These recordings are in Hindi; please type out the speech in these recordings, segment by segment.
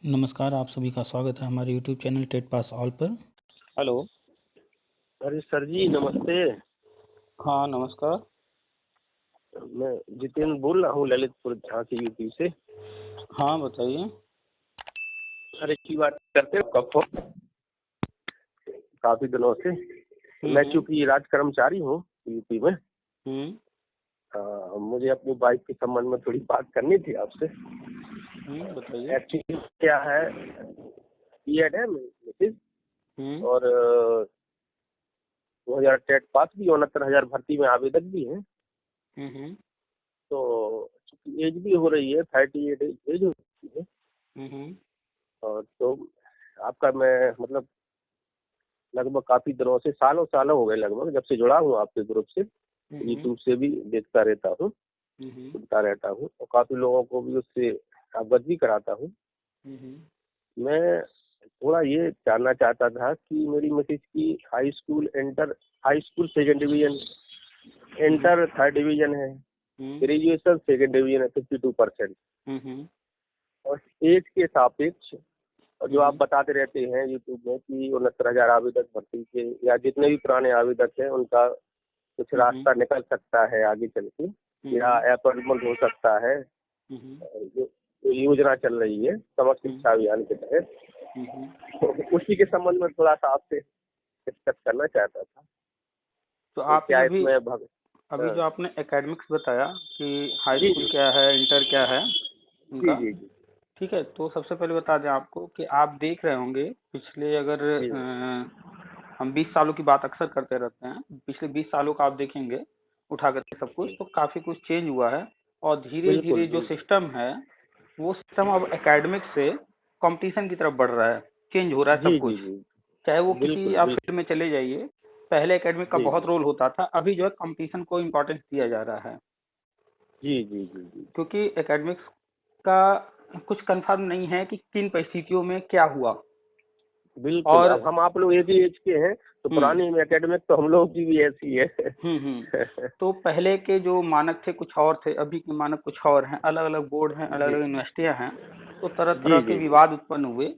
नमस्कार, आप सभी का स्वागत है हमारे YouTube channel TET pass all पर। हेलो। अरे सर जी नमस्ते। हाँ, नमस्कार। मैं जितेंद्र बोल रहा हूँ ललितपुर झांसी यूपी से। हाँ, बताइए। अरे की बात करते हो कब फोन काफी दिनों से। मैं चूंकि राज कर्मचारी हूँ यूपी में। मुझे अपनी बाइक के संबंध में थोड़ी बात करनी थी आपसे। बताइए। एक्चुअली क्या है, बीएड है मिसेज और 2000 टेट पास भी 69,000 भर्ती में आवेदक भी हैं। तो चूंकि एज भी हो रही है 38 एज हो चुकी है। और तो आपका मैं मतलब लगभग काफी दिनों से सालों हो गए लगभग जब से जुड़ा हूँ आपके ग्रुप से। यूट्यूब से भी देखता रहता हूँ, सुनता रहता हूँ और काफी लोगों को भी उससे अवगत भी कराता हूँ। मैं थोड़ा ये जानना चाहता था कि मेरी मिसेज की high school second division, inter third division है, ग्रेजुएशन सेकेंड डिवीजन है 52%। और एज के सापेक्ष और जो आप बताते रहते हैं यूट्यूब में कि 69,000 आवेदक भर्ती के या जितने भी पुराने आवेदक हैं उनका कुछ रास्ता निकल सकता है आगे चल के या अपॉइंटमेंट हो सकता है। जो योजना चल रही है समग्र शिक्षा अभियान के तहत, तो उसी के संबंध में थोड़ा सा आपसे डिस्कस करना चाहता था। तो आपने अभी हाँ। जो आपने एकेडमिक्स बताया कि हाई स्कूल क्या है, इंटर क्या है उनका, जी। ठीक है। तो सबसे पहले बता दें आपको कि आप देख रहे होंगे पिछले अगर हम 20 सालों की बात अक्सर करते रहते हैं, पिछले 20 सालों का आप देखेंगे उठा करके सब कुछ, तो काफी कुछ चेंज हुआ है। और धीरे धीरे जो सिस्टम है वो सिस्टम अब एकेडमिक से कंपटीशन की तरफ बढ़ रहा है, चेंज हो रहा है सब कुछ। चाहे वो किसी आप फील्ड में चले जाइए, पहले एकेडमिक का बहुत रोल होता था, अभी जो है कंपटीशन को इम्पोर्टेंस दिया जा रहा है। जी। क्योंकि एकेडमिक्स का कुछ कंफर्म नहीं है कि किन परिस्थितियों में क्या हुआ। बिल्कुल। और अब हम आप लोग एक ही एज के हैं तो पुरानी एकेडमिक तो हम लोग की भी ऐसी है। तो पहले के जो मानक थे कुछ और थे, अभी के मानक कुछ और हैं, अलग अलग बोर्ड हैं, अलग अलग यूनिवर्सिटियां हैं, तो तरह तरह के विवाद उत्पन्न हुए।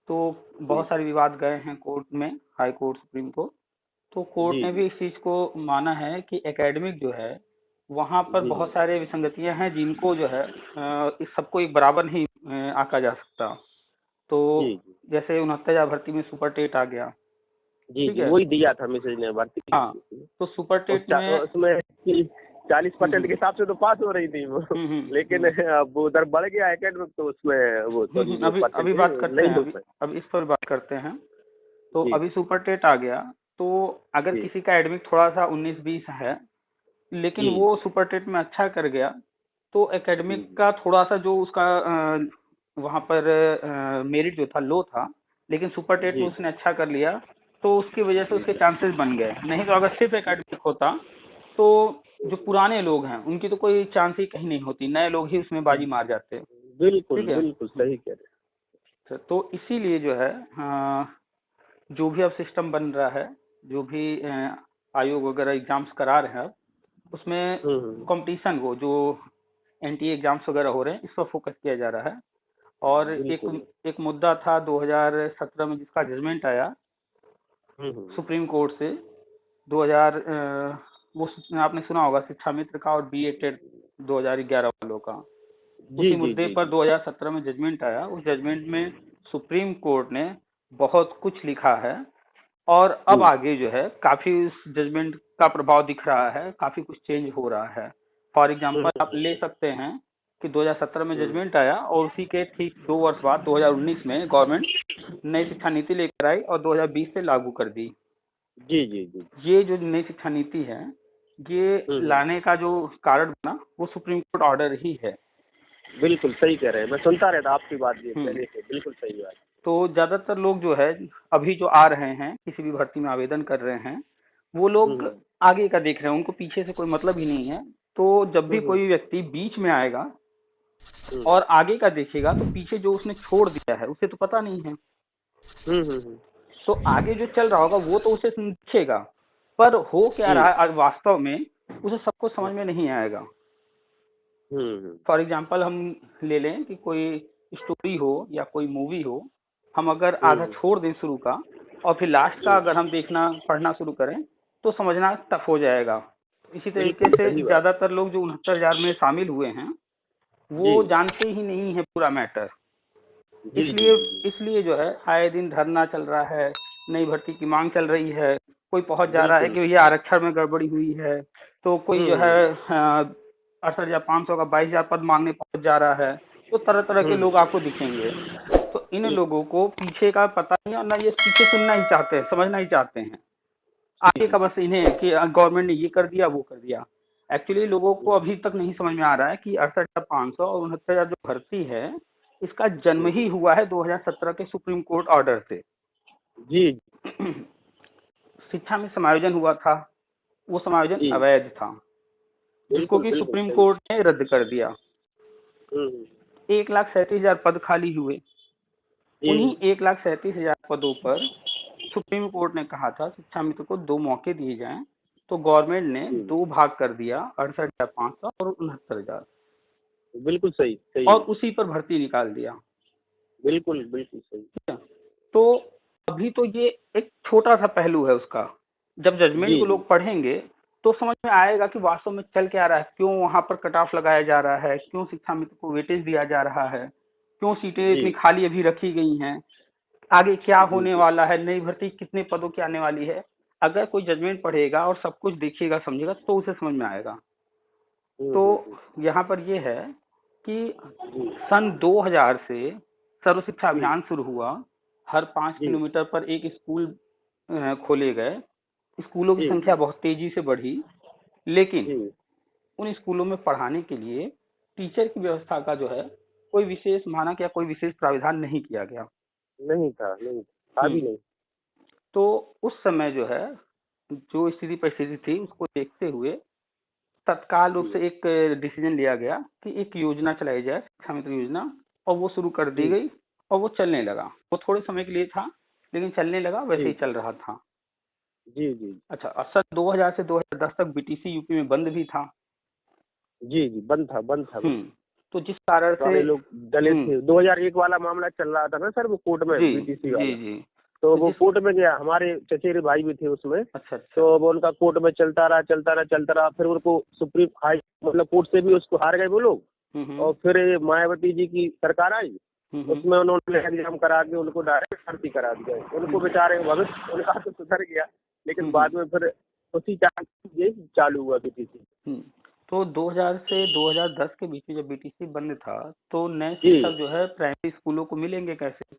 तो बहुत सारे विवाद गए हैं कोर्ट में, हाई कोर्ट, सुप्रीम कोर्ट। तो कोर्ट ने भी इस चीज को माना है कि एकेडमिक जो है वहां पर बहुत सारे विसंगतियां हैं जिनको जो है इस सबको एक बराबर नहीं आंका जा सकता। तो जैसे 69,000 भर्ती में सुपर टेट आ गया। जी वही दिया था मिसेज ने भर्ती। हाँ, तो सुपर टेट में उसमें 40% के हिसाब से तो पास हो रही थी वो, लेकिन अब उधर बढ़ गया एकेडमिक तो उसमें वो अभी बात करते हैं, अब इस पर बात करते हैं। तो अभी सुपर टेट आ गया, तो अगर किसी का एकेडमिक थोड़ा सा 19-20 है लेकिन वो सुपर टेट में अच्छा कर गया, तो एकेडमिक का थोड़ा सा जो उसका वहां पर मेरिट जो था लो था, लेकिन सुपर टेट में उसने अच्छा कर लिया, तो उसकी वजह से उसके चांसेस बन गए। नहीं तो अगर सिर्फ एकेडमिक होता तो जो पुराने लोग हैं उनकी तो कोई चांस ही कहीं नहीं होती, नए लोग ही उसमें बाजी मार जाते। बिल्कुल सही कह रहे हैं। तो इसीलिए जो है जो भी अब सिस्टम बन रहा है, जो भी आयोग वगैरह एग्जाम्स करा रहे हैं अब, उसमें कंपटीशन को जो एनटीए एग्जाम्स वगैरह हो रहे हैं इस पर फोकस किया जा रहा है। और एक मुद्दा था 2017 में जिसका जजमेंट आया सुप्रीम कोर्ट से, 2000 वो आपने सुना होगा शिक्षा मित्र का और बी टेट 2011 वालों का। उसी मुद्दे पर 2017 में जजमेंट आया। उस जजमेंट में सुप्रीम कोर्ट ने बहुत कुछ लिखा है और अब आगे जो है काफी उस जजमेंट का प्रभाव दिख रहा है, काफी कुछ चेंज हो रहा है। फॉर एग्जांपल आप ले सकते हैं कि 2017 में जजमेंट आया और उसी के ठीक 2 वर्ष बाद 2019 में गवर्नमेंट नई शिक्षा नीति लेकर आई और 2020 से लागू कर दी। जी। ये जो नई शिक्षा नीति है ये लाने का जो कारण बना वो सुप्रीम कोर्ट ऑर्डर ही है। बिल्कुल सही कह रहे हैं, मैं सुनता रहता आपकी बात। बिल्कुल सही बात। तो ज्यादातर लोग जो है अभी जो आ रहे हैं किसी भी भर्ती में आवेदन कर रहे हैं, वो लोग आगे का देख रहे हैं, उनको पीछे से कोई मतलब ही नहीं है। तो जब भी कोई व्यक्ति बीच में आएगा और आगे का देखेगा तो पीछे जो उसने छोड़ दिया है उसे तो पता नहीं है। तो आगे जो चल रहा होगा वो तो उसे दिखेगा, पर हो क्या रहा है वास्तव में उसे सबको समझ में नहीं आएगा। फॉर एग्जाम्पल हम ले लें कि कोई स्टोरी हो या कोई मूवी हो, हम अगर आधा छोड़ दें शुरू का और फिर लास्ट का अगर हम देखना पढ़ना शुरू करें तो समझना टफ हो जाएगा। इसी तरीके से ज्यादातर लोग जो 69,000 में शामिल हुए हैं वो जानते ही नहीं है पूरा मैटर। इसलिए जो है आए दिन धरना चल रहा है, नई भर्ती की मांग चल रही है, कोई पहुंच जा रहा है कि भैया आरक्षण में गड़बड़ी हुई है, तो कोई जो है 68,500 का 22,000 पद मांगने पहुंच जा रहा है। तो तरह तरह के लोग आपको दिखेंगे। तो इन लोगों को पीछे का पता नहीं और ना ये पीछे सुनना ही चाहते हैं, समझना ही चाहते हैं। आगे का बस इन्हें कि गवर्नमेंट ने ये कर दिया वो कर दिया। एक्चुअली लोगों को अभी तक नहीं समझ में आ रहा है कि 68,500 और 69,000 जो भर्ती है इसका जन्म ही हुआ है 2017 के सुप्रीम कोर्ट ऑर्डर से। जी। शिक्षा में समायोजन हुआ था, वो समायोजन अवैध था, जिसको कि सुप्रीम कोर्ट ने रद्द कर दिया। 1,37,000 पद खाली हुए। उन्हीं 1,37,000 पदों पर सुप्रीम कोर्ट ने कहा था शिक्षा मित्र को 2 मौके दिए जाएं, तो गवर्नमेंट ने 2 भाग कर दिया, 68,500 और 69,000। बिल्कुल सही, सही। और उसी पर भर्ती निकाल दिया। बिल्कुल बिल्कुल सही। तो अभी तो ये एक छोटा सा पहलू है उसका। जब जजमेंट को लोग पढ़ेंगे तो समझ में आएगा कि वास्तव में चल क्या रहा है, क्यों वहां पर कट ऑफ लगाया जा रहा है, क्यों शिक्षा मित्र को वेटेज दिया जा रहा है, क्यों सीटें इतनी खाली अभी रखी गई हैं, आगे क्या होने वाला है, नई भर्ती कितने पदों की आने वाली है। अगर कोई जजमेंट पढ़ेगा और सब कुछ देखिएगा समझेगा तो उसे समझ में आएगा। तो यहाँ पर ये है कि सन 2000 से सर्व शिक्षा अभियान शुरू हुआ। हर 5 किलोमीटर पर एक स्कूल खोले गए। स्कूलों की संख्या बहुत तेजी से बढ़ी, लेकिन उन स्कूलों में पढ़ाने के लिए टीचर की व्यवस्था का जो है कोई विशेष मानक या कोई विशेष प्राविधान नहीं किया गया। नहीं था भी नहीं। तो उस समय जो है जो स्थिति परिस्थिति थी उसको देखते हुए तत्काल रूप से एक डिसीजन लिया गया कि एक योजना चलाई जाए, शिक्षा मित्र योजना, और वो शुरू कर दी गई और वो चलने लगा। वो थोड़े समय के लिए था लेकिन चलने लगा, वैसे ही चल रहा था। जी जी। अच्छा, सन 2000 से 2010 तक बीटीसी यूपी में बंद भी था। जी जी, बंद था। तो जिस कारण से लोग डले थे। 2001 वाला मामला चल रहा था ना सर, वो कोर्ट में बीटीसी वाला। जी। तो वो कोर्ट में गया, हमारे चचेरे भाई भी थे उसमें। अच्छा। तो वो उनका कोर्ट में चलता रहा। फिर उनको सुप्रीम हाई मतलब कोर्ट से भी उसको हार गए वो लोग। और फिर मायावती जी की सरकार आई, उसमें उन्होंने एग्जाम करा के उनको डायरेक्ट भर्ती करा दिया। उनको बेचारे भविष्य उनका तो सुधर गया, लेकिन बाद में फिर उसी चालू हुआ बीटीसी। तो 2000 से 2010 के बीच में जब बीटीसी बंद था तो नए शिक्षक जो है प्राइमरी स्कूलों को मिलेंगे कैसे।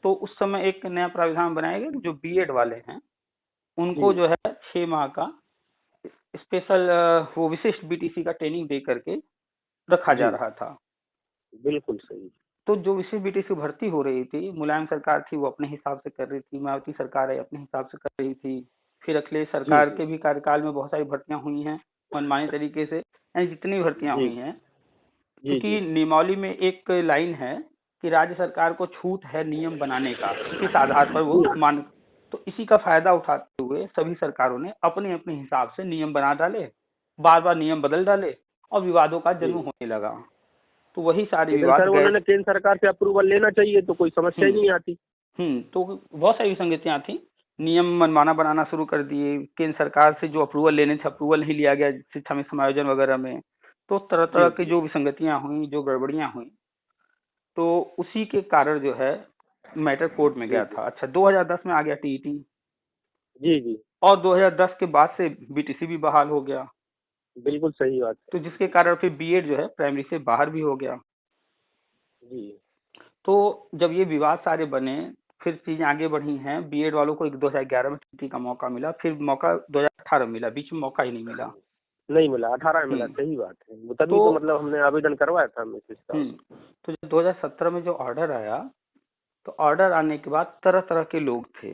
तो उस समय एक नया प्राविधान बनाया गया, जो बीएड वाले हैं उनको जो है 6 माह का स्पेशल वो विशिष्ट बीटीसी का ट्रेनिंग दे करके रखा जा रहा था। बिल्कुल सही। तो जो विशिष्ट बीटीसी भर्ती हो रही थी, मुलायम सरकार थी वो अपने हिसाब से कर रही थी, मायावती सरकार है अपने हिसाब से कर रही थी, फिर अखिलेश सरकार के भी कार्यकाल में बहुत सारी भर्तियां हुई हैं मनमाने तरीके से। यानी जितनी भर्तियां हुई हैं, क्योंकि नियमावली में एक लाइन है कि राज्य सरकार को छूट है नियम बनाने का, किस आधार पर वो मान। तो इसी का फायदा उठाते हुए सभी सरकारों ने अपने अपने हिसाब से नियम बना डाले, बार बार नियम बदल डाले और विवादों का जन्म होने लगा। तो वही सारे विवाद सर उन्होंने केंद्र सरकार से अप्रूवल लेना चाहिए तो कोई समस्या ही नहीं आती। तो बहुत सारी विसंगतियां थी, नियम मनमाना बनाना शुरू कर दिए। केंद्र सरकार से जो अप्रूवल लेने थे अप्रूवल नहीं लिया गया शिक्षा में समायोजन वगैरह में। तो तरह तरह की जो विसंगतियां हुई, जो गड़बड़ियां हुई, तो उसी के कारण जो है मैटर कोर्ट में गया था। अच्छा, 2010 में आ गया टीईटी। जी। और 2010 के बाद से बीटीसी भी बहाल हो गया। बिल्कुल सही बात। तो जिसके कारण फिर बीएड जो है प्राइमरी से बाहर भी हो गया। जी। तो जब ये विवाद सारे बने फिर चीजें आगे बढ़ी हैं। बीएड वालों को 2011 में टीटी का मौका मिला, फिर मौका 2018 में मिला, बीच में मौका ही नहीं मिला। 18 में मिला, सही बात है। तभी तो मतलब हमने आवेदन करवाया था तो जब 2017 में जो ऑर्डर आया, तो ऑर्डर आने के बाद तरह तरह के लोग थे,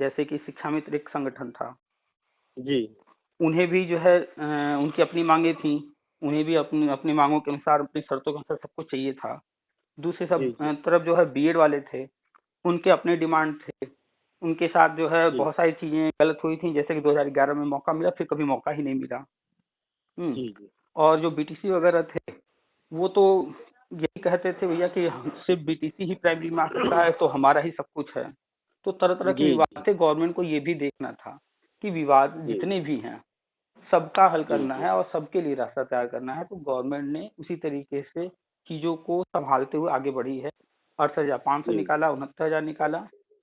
जैसे कि शिक्षा मित्र एक संगठन था जी, उन्हें भी जो है उनकी अपनी मांगे थी, उन्हें भी अपनी मांगों के अनुसार, अपनी शर्तों के अनुसार सब कुछ चाहिए था। दूसरे सब तरफ जो है बीएड वाले थे, उनके अपने डिमांड थे, उनके साथ जो है बहुत सारी चीजें गलत हुई थी, जैसे कि 2011 में मौका मिला फिर कभी मौका ही नहीं मिला। और जो बीटीसी वगैरह थे वो तो यही कहते थे भैया कि सिर्फ बीटीसी ही प्राइमरी मार्क्स रखता है तो हमारा ही सब कुछ है। तो तरह तरह के विवाद थे। गवर्नमेंट को ये भी देखना था कि विवाद जितने भी हैं सबका हल करना है और सबके लिए रास्ता तैयार करना है। तो गवर्नमेंट ने उसी तरीके से चीजों को संभालते हुए आगे बढ़ी है। 68,500 निकाला, 69,000 निकाला,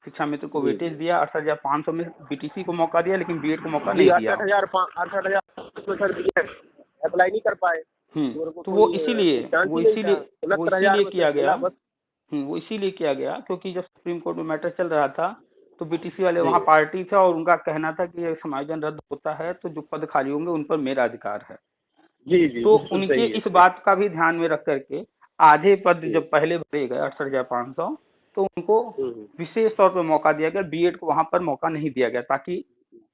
शिक्षा मित्र को वेटेज दिया। 68,500 में बीटीसी को मौका दिया लेकिन बीएड को मौका नहीं दिया। 68,000 अप्लाई नहीं कर पाए। तो वो इसीलिए किया गया। वो इसीलिए किया गया क्योंकि जब सुप्रीम कोर्ट में मैटर चल रहा था तो बीटीसी वाले वहाँ पार्टी थे और उनका कहना था कि समायोजन रद्द होता है तो जो पद खाली होंगे उन पर मेरा अधिकार है। तो उनके इस बात का भी ध्यान में रख करके आधे पद जब पहले भरे गए 68,500 तो उनको विशेष तौर पर मौका दिया गया। बीएड को वहां पर मौका नहीं दिया गया ताकि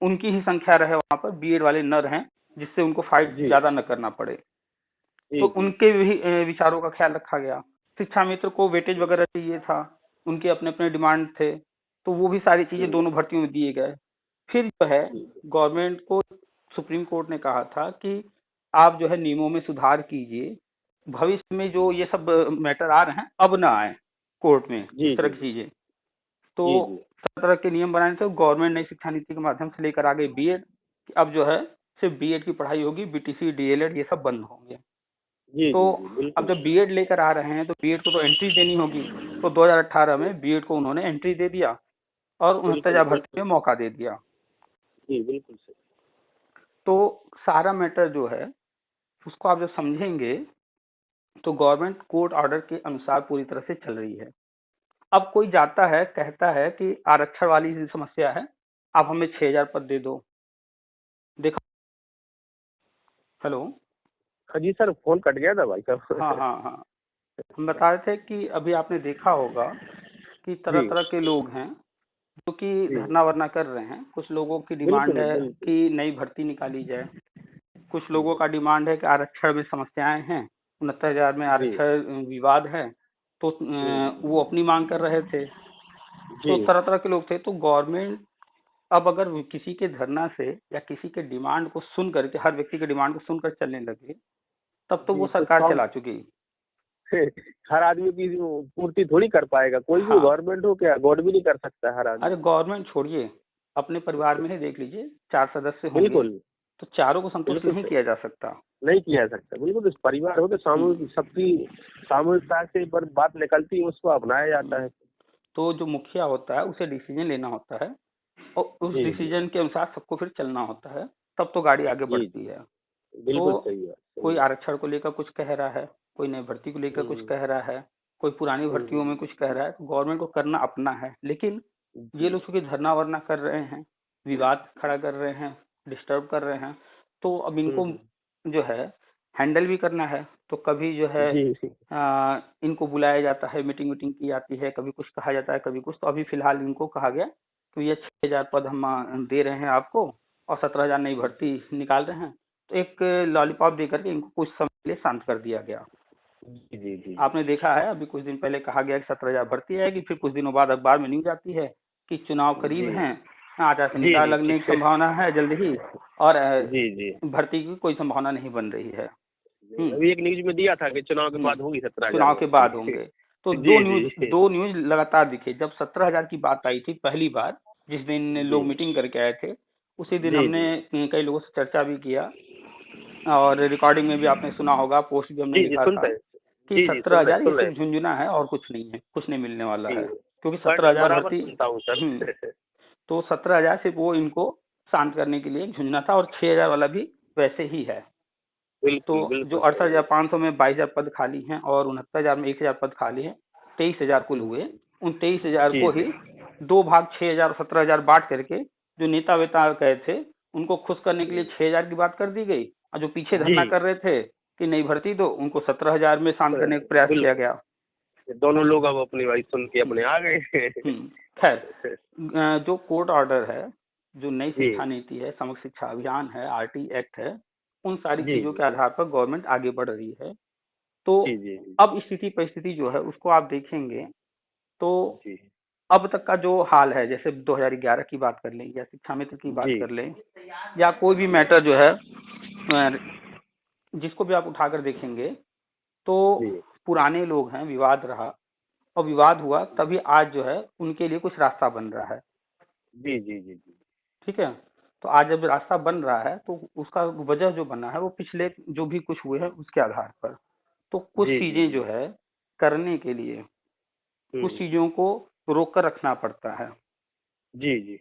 उनकी ही संख्या रहे वहां पर, बीएड वाले न रहें, जिससे उनको फाइट ज्यादा न करना पड़े। तो उनके भी विचारों का ख्याल रखा गया। शिक्षा मित्र को वेटेज वगैरह चाहिए था, उनके अपने अपने डिमांड थे, तो वो भी सारी चीजें दोनों भर्तियों में दिए गए। फिर जो है गवर्नमेंट को सुप्रीम कोर्ट ने कहा था कि आप जो है नियमों में सुधार कीजिए, भविष्य में जो ये सब मैटर आ रहे हैं अब ना आए कोर्ट में इस तरह की चीजें। तो तरह तरह के नियम बनाने से गवर्नमेंट नई शिक्षा नीति के माध्यम से लेकर आ गई बीएड। अब जो है सिर्फ बीएड की पढ़ाई होगी, बीटीसी डीएलएड ये सब बंद होंगे। तो अब जब बीएड लेकर आ रहे हैं तो बीएड को तो एंट्री देनी होगी। तो 2018 में बीएड को उन्होंने एंट्री दे दिया और 69,000 भर्ती में मौका दे दिया। बिल्कुल सही। तो सारा मैटर जो है उसको आप जब समझेंगे तो गवर्नमेंट कोर्ट ऑर्डर के अनुसार पूरी तरह से चल रही है। अब कोई जाता है कहता है कि आरक्षण वाली समस्या है, आप हमें 6,000 पद दे दो। देखो, हेलो, जी सर, फोन कट गया था भाई साहब। हाँ, हम बता रहे थे कि अभी आपने देखा होगा कि तरह तरह के लोग हैं जो कि धरना वरना कर रहे हैं। कुछ लोगों की डिमांड है कि नई भर्ती निकाली जाए, कुछ लोगों का डिमांड है कि आरक्षण में समस्याएं हैं, 69,000 में आरक्षण विवाद है, तो वो अपनी मांग कर रहे थे। तो तरह तरह के लोग थे। तो गवर्नमेंट अब अगर किसी के धरना से या किसी के डिमांड को सुन करके, हर व्यक्ति के डिमांड को सुनकर चलने लगे, तब तो वो सरकार चला चुकी। हर आदमी की पूर्ति थोड़ी कर पाएगा, कोई भी गवर्नमेंट हो, क्या गॉड भी नहीं कर सकता हर आदमी। अरे गवर्नमेंट छोड़िए, अपने परिवार में ही देख लीजिए, 4 सदस्य होंगे तो चारों को संतुष्ट नहीं किया जा सकता। बिल्कुल। इस परिवार हो तो सबकी सामूहिकता से बात निकलती है, उसको अपनाया जाता है। तो जो मुखिया होता है उसे डिसीजन लेना होता है और उस डिसीजन के अनुसार सबको फिर चलना होता है, तब तो गाड़ी आगे बढ़ती है। बिल्कुल सही है। कोई आरक्षण को लेकर कुछ कह रहा है, कोई नई भर्ती को लेकर कुछ कह रहा है, कोई पुरानी भर्तियों में कुछ कह रहा है। तो गवर्नमेंट को करना अपना है, लेकिन ये लोग चूंकि धरना वरना कर रहे हैं, विवाद खड़ा कर रहे हैं, डिस्टर्ब कर रहे हैं, तो अब इनको जो है हैंडल भी करना है। तो कभी जो है इनको बुलाया जाता है, मीटिंग की जाती है, कभी कुछ कहा जाता है, कभी कुछ। तो अभी फिलहाल इनको कहा गया तो ये 6,000 पद हम दे रहे हैं आपको और 17,000 नई भर्ती निकाल रहे हैं। तो एक लॉलीपॉप दे करके इनको कुछ समय के लिए शांत कर दिया गया। आपने देखा है अभी कुछ दिन पहले कहा गया कि 17,000 भर्ती आएगी, फिर कुछ दिनों बाद अखबार में न्यूज आती है कि चुनाव करीब हैं, आचार संहिता लगने की संभावना है जल्द ही, और भर्ती की कोई संभावना नहीं बन रही है। अभी एक न्यूज में दिया था कि चुनाव के बाद होगी 17,000, चुनाव के बाद होंगे। तो दो न्यूज लगातार दिखे। जब 17,000 की बात आई थी पहली बार, जिस दिन लोग मीटिंग करके आए थे, उसी दिन हमने कई लोगों से चर्चा भी किया और रिकॉर्डिंग में भी आपने सुना होगा, पोस्ट भी हमने लिखा था कि 17,000 ये सिर्फ झुंझुना है और कुछ नहीं है, कुछ नहीं मिलने वाला है, क्योंकि 17,000 भर्ती। तो 17,000 सिर्फ वो इनको शांत करने के लिए झुंझुना था और 6,000 वाला भी वैसे ही है। तो जो 68,500 में 22,000 पद खाली हैं और 69,000 में 1,000 पद खाली हैं, 23,000 कुल हुए। उन 23,000 को ही 2 भाग 6,000 और 17,000 बांट करके जो नेता वेता गए थे उनको खुश करने के लिए 6,000 की बात कर दी गई, और जो पीछे धरना कर रहे थे कि नई भर्ती दो, उनको 17,000 में शांत करने का प्रयास किया गया। दोनों लोग अब अपनी बात सुन के अपने आ गए। खैर, जो कोर्ट ऑर्डर है, जो नई शिक्षा नीति है, समग्र शिक्षा अभियान है, आरटी एक्ट है, उन सारी चीजों के आधार पर गवर्नमेंट आगे बढ़ रही है। तो अब स्थिति परिस्थिति जो है उसको आप देखेंगे तो अब तक का जो हाल है, जैसे 2011 की बात कर लें या शिक्षा मित्र की बात कर लें या कोई भी मैटर जो है जिसको भी आप उठाकर देखेंगे, तो पुराने लोग हैं, विवाद रहा और विवाद हुआ, तभी आज जो है उनके लिए कुछ रास्ता बन रहा है। जी जी जी जी। ठीक है, तो आज जब रास्ता बन रहा है तो उसका वजह जो बना है वो पिछले जो भी कुछ हुए हैं उसके आधार पर। तो कुछ जी जी चीजें जी। जो है करने के लिए कुछ हम्म। चीजों को रोक कर रखना पड़ता है। जी जी।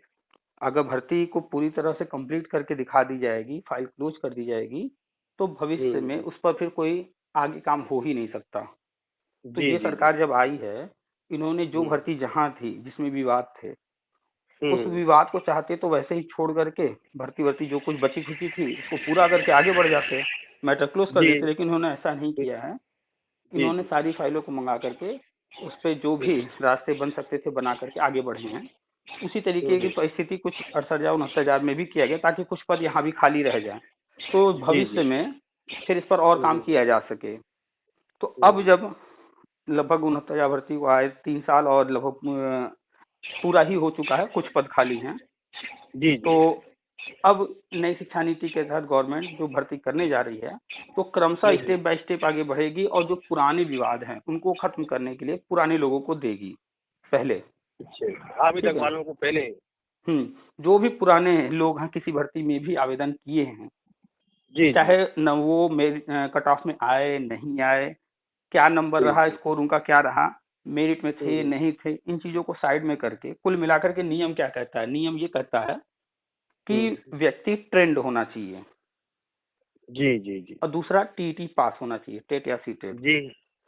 अगर भर्ती को पूरी तरह से कंप्लीट करके दिखा दी जाएगी, फाइल क्लोज कर दी जाएगी, तो भविष्य में उस पर फिर कोई आगे काम हो ही नहीं सकता। तो जी ये जी जी। सरकार जब आई है, इन्होंने जो भर्ती जहां थी जिसमें विवाद थे, उस हम्म। विवाद को चाहते तो वैसे ही छोड़ करके भर्ती जो कुछ बची खुची थी उसको पूरा करके आगे बढ़ जाते, मैटर क्लोज कर जी देते, लेकिन इन्होंने ऐसा नहीं जी किया है। जी इन्होंने सारी फाइलों को मंगा करके उस पे जो भी रास्ते बन सकते थे बना करके आगे बढ़े हैं। उसी तरीके की परिस्थिति कुछ 68,000 69,000 में भी किया गया ताकि कुछ पद यहाँ भी खाली रह जाए, तो जी भविष्य जी। में फिर इस पर और काम किया जा सके। तो अब जब लगभग 69,000 भर्ती को आए 3 साल और लगभग पूरा ही हो चुका है, कुछ पद खाली हैं। जी तो जी। अब नई शिक्षा नीति के तहत गवर्नमेंट जो भर्ती करने जा रही है तो क्रमशः स्टेप बाय स्टेप आगे बढ़ेगी और जो पुराने विवाद हैं उनको खत्म करने के लिए पुराने लोगों को देगी पहले। अच्छा, अभी ठीक तक है, वालों को पहले। जो भी पुराने लोग हैं किसी भर्ती में भी आवेदन किए हैं, जी जी चाहे न वो मेरिट कट ऑफ में आए नहीं आए, क्या नंबर जी रहा, जी। स्कोर उनका क्या रहा, मेरिट में थे हम्म। नहीं थे, इन चीजों को साइड में करके कुल मिलाकर के नियम क्या कहता है? नियम ये कहता है कि व्यक्ति ट्रेंड होना चाहिए जी जी जी और दूसरा टीटी पास होना चाहिए, टेट या सीटेट। जी।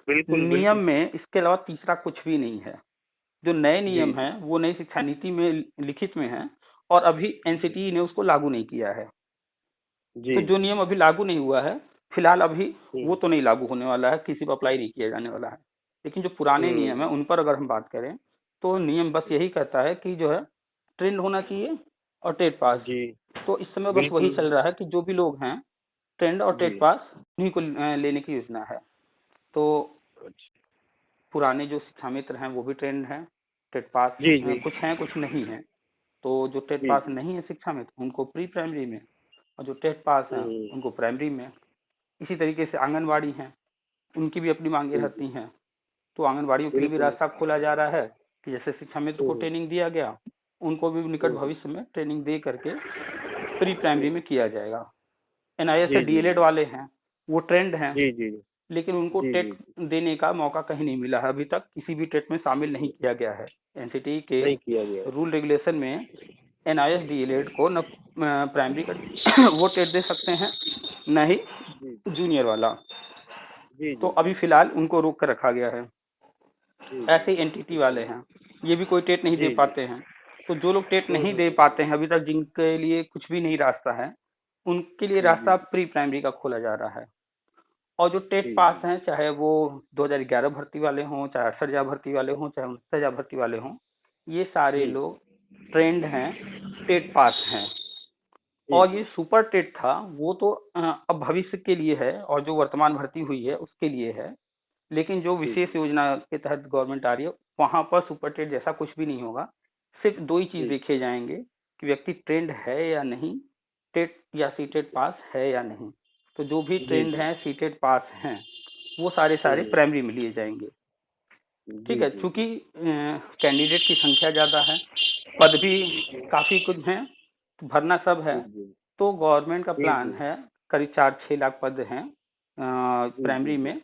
बिल्कुल नियम बिल्कुल। में इसके अलावा तीसरा कुछ भी नहीं है। जो नए जी नियम जी हैं वो नई शिक्षा नीति में लिखित में है और अभी एनसीटीई ने उसको लागू नहीं किया है। जी तो जो जी। नियम अभी लागू नहीं हुआ है फिलहाल अभी, वो हम्म तो नहीं लागू होने वाला है, किसी पर अप्लाई नहीं किया जाने वाला है। लेकिन जो पुराने नियम है हम्म। उन पर अगर हम बात करें तो नियम बस यही कहता है कि जो है ट्रेंड होना चाहिए और टेट पास। जी तो इस समय बस वही बिल्कुल। चल रहा है कि जो भी लोग हैं ट्रेंड और जी। टेट पास उन्हीं को लेने की योजना है। तो अच्छा। पुराने जो शिक्षा मित्र हैं वो भी ट्रेंड हैं, टेट पास जी जी कुछ हैं कुछ नहीं हैं। तो जो टेट जी पास जी। नहीं है शिक्षा मित्र उनको प्री प्राइमरी में और जो टेट पास हैं हम्म। उनको प्राइमरी में। इसी तरीके से आंगनबाड़ी हैं, उनकी भी अपनी मांगे जी रहती जी हैं। तो आंगनबाड़ियों के लिए भी बिल्कुल। रास्ता खोला जा रहा है कि जैसे शिक्षा मित्र को ट्रेनिंग दिया गया, उनको भी निकट हम्म। भविष्य में ट्रेनिंग दे करके प्री प्राइमरी में किया जाएगा। एनआईएस से जी जी डीएलएड जी वाले हैं, वो ट्रेंड हैं, जी जी लेकिन उनको जी टेट जी देने का मौका कहीं नहीं मिला है, अभी तक किसी भी टेट में शामिल नहीं किया गया है। एनसीटी के नहीं किया गया। रूल रेगुलेशन में एनआईएस डीएलएड को न प्राइमरी का वो टेट दे सकते हैं, न ही जी जूनियर वाला। जी तो जी अभी फिलहाल उनको रोक कर रखा गया है। जी जी ऐसे ही एनटीटी वाले हैं, ये भी कोई टेट नहीं दे जी जी। पाते हैं। तो जो लोग टेट नहीं दे पाते हैं अभी तक, जिनके लिए कुछ भी नहीं रास्ता है, उनके लिए जी रास्ता जी प्री प्राइमरी का खोला जा रहा है। और जो टेट जी पास जी हैं, चाहे वो 2011 भर्ती वाले हों, चाहे 68,000 भर्ती वाले हों, चाहे 69,000 भर्ती वाले हों, ये सारे जी लोग ट्रेंड हैं, टेट पास हैं। जी और जी ये सुपर टेट था वो तो अब भविष्य के लिए है और जो वर्तमान भर्ती हुई है उसके लिए है। लेकिन जो जी विशेष योजना के तहत गवर्नमेंट आ रही है वहां पर सुपर टेट जैसा कुछ भी नहीं होगा। सिर्फ दो ही चीज जी देखे जाएंगे कि व्यक्ति ट्रेंड है या नहीं, टेट या सीटेट पास है या नहीं। तो जो भी जी ट्रेंड जी। है, सीटेट पास हैं, वो सारे सारे प्राइमरी में लिए जाएंगे। ठीक जी है, जी चूंकि कैंडिडेट की संख्या ज्यादा है, पद भी काफी कुछ हैं, तो भरना सब है। जी तो गवर्नमेंट का जी प्लान जी है, करीब 4-6 लाख पद हैं जी जी प्राइमरी जी में।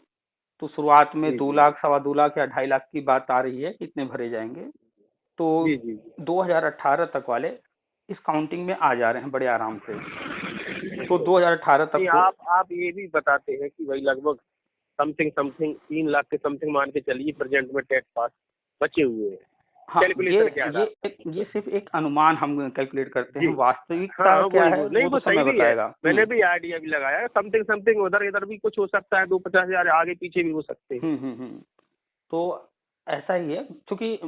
तो शुरुआत में जी 2 लाख 2.25 लाख या 2.5 लाख की बात आ रही है, कितने भरे जाएंगे। तो जी जी 2018 तक वाले इस काउंटिंग में आ जा रहे हैं बड़े आराम से। तो 2018 नहीं, तक को आप ये भी बताते हैं कि भाई लगभग समथिंग समथिंग 3 लाख के समथिंग मान के चलिए प्रेजेंट में टेट पास बचे हुए हैं। हाँ, कैलकुलेशन के आधार ये सिर्फ एक अनुमान हम कैलकुलेट करते हैं, जी। हाँ वास्तविकता हाँ क्या वही है वही नहीं वो तो वो सही समय भी है। बताएगा। मैंने भी आइडिया भी लगाया समथिंग समथिंग उधर इधर भी कुछ हो सकता है 2-50,000 आगे पीछे भी हो सकते हैं। तो ऐसा ही है, क्योंकि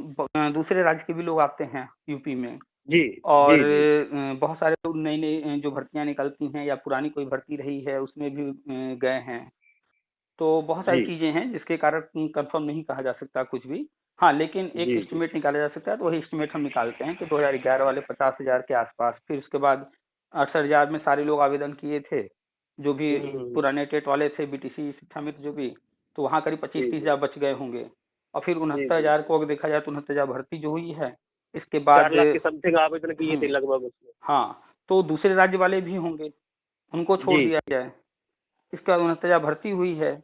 दूसरे राज्य के भी लोग आते हैं यूपी में। जी और जी जी बहुत सारे लोग नई नई जो भर्तियां निकलती हैं या पुरानी कोई भर्ती रही है उसमें भी गए हैं। तो बहुत सारी जी चीजें हैं जिसके कारण कंफर्म नहीं कहा जा सकता कुछ भी। हाँ, लेकिन एक जी जी एस्टिमेट निकाला जा सकता है, तो वही एस्टिमेट हम निकालते हैं कि 2011 वाले 50,000 के आसपास, फिर उसके बाद 68,000 में सारे लोग आवेदन किए थे, जो भी हम्म, पुराने टेट वाले थे, बीटीसी शिक्षा मित्र जो भी, तो वहाँ करीब 25-30 हजार बच गए होंगे। और फिर 69,000 को अगर देखा जाए तो 69,000 भर्ती जो हुई है, इसके बाद 4 लाख के समथिंग आवेदन किए थे लगभग उसमें। हाँ, तो दूसरे राज्य वाले भी होंगे, उनको छोड़ दिया जाए। इसके बाद 69,000 भर्ती हुई है।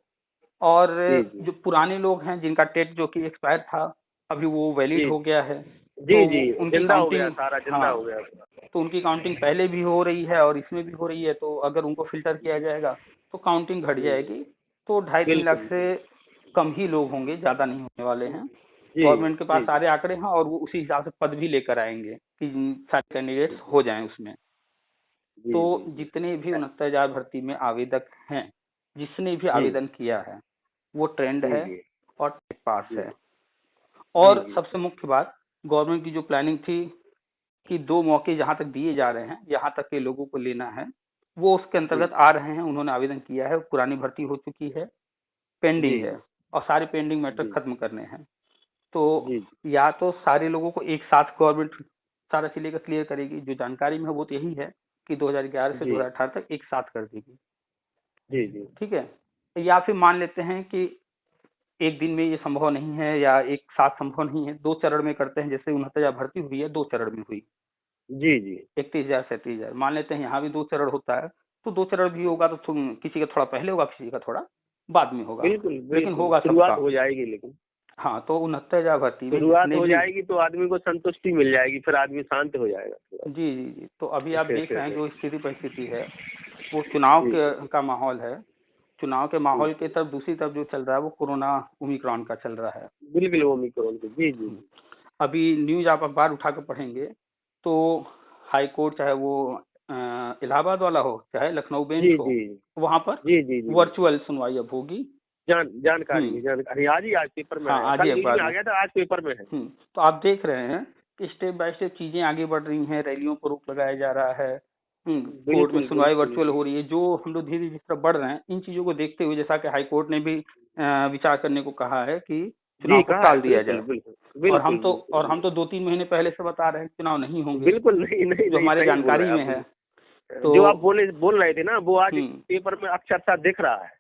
और जो पुराने लोग हैं जिनका टेट जो कि एक्सपायर था, अभी वो वैलिड हो गया है। उनकी काउंटिंग सारा जिंदा हो गया। तो उनकी काउंटिंग पहले भी हो रही है और इसमें भी हो रही है। तो अगर उनको फिल्टर किया जाएगा तो काउंटिंग घट जाएगी। तो 2.5-3 लाख से कम ही लोग होंगे, ज्यादा नहीं होने वाले हैं। गवर्नमेंट के पास सारे आंकड़े हैं और वो उसी हिसाब से पद भी लेकर आएंगे कि सारे कैंडिडेट्स हो जाएं उसमें। तो जितने भी 69,000 भर्ती में आवेदक हैं, जिसने भी आवेदन किया है, वो ट्रेंड है और टेट पास है। और सबसे मुख्य बात, गवर्नमेंट की जो प्लानिंग थी कि 2 मौके जहां तक दिए जा रहे हैं, यहाँ तक के लोगों को लेना है, वो उसके अंतर्गत आ रहे हैं। उन्होंने आवेदन किया है, पुरानी भर्ती हो चुकी है, पेंडिंग है और सारे पेंडिंग मैटर खत्म करने हैं। तो या तो सारे लोगों को एक साथ गवर्नमेंट सारा सिलेबस क्लियर करेगी, जो जानकारी में है वो तो यही है कि 2011 से 2018 तक एक साथ कर देगी। ठीक है। या फिर मान लेते हैं कि एक दिन में ये संभव नहीं है या एक साथ संभव नहीं है, 2 चरण में करते हैं। जैसे 69,000 भर्ती हुई है, 2 चरण में हुई। 31,000 37,000 मान लेते हैं, यहाँ भी 2 चरण होता है। तो 2 चरण भी होगा तो किसी का थोड़ा पहले होगा, किसी का थोड़ा बाद में होगा। लेकिन होगा, शुरुआत हो जाएगी। लेकिन हाँ, तो 69,000 भर्ती में शुरुआत हो जाएगी तो आदमी को संतुष्टि मिल जाएगी, फिर आदमी शांत हो जाएगा। जी। तो अभी आप देख रहे हैं जो स्थिति परिस्थिति है, वो चुनाव का माहौल है। चुनाव के माहौल के तरफ दूसरी तरफ जो चल रहा है वो कोरोना ओमिक्रॉन का चल रहा है। बिल्कुल ओमिक्रॉन का। जी। अभी न्यूज आप अखबार उठाकर पढ़ेंगे तो हाई कोर्ट, चाहे वो इलाहाबाद वाला हो चाहे लखनऊ बेंच हो, वहाँ पर वर्चुअल सुनवाई अब होगी। जानकारी आज पेपर में आज ही अखबार आ गया था, आज पेपर में है। तो आप देख रहे हैं कि स्टेप बाय स्टेप चीजें आगे बढ़ रही हैं। रैलियों पर रोक लगाया जा रहा है, कोर्ट में सुनवाई वर्चुअल हो रही है। जो हम लोग धीरे धीरे जिस तरह बढ़ रहे हैं, इन चीजों को देखते हुए, जैसा कि हाई कोर्ट ने भी विचार करने को कहा है कि चुनाव को टाल दिया जाए। और हम तो 2-3 महीने पहले से बता रहे हैं चुनाव नहीं होंगे। बिल्कुल नहीं, जो हमारे जानकारी में है। तो जो आप बोल रहे थे ना, वो आज पेपर में अक्षरशः दिख रहा है।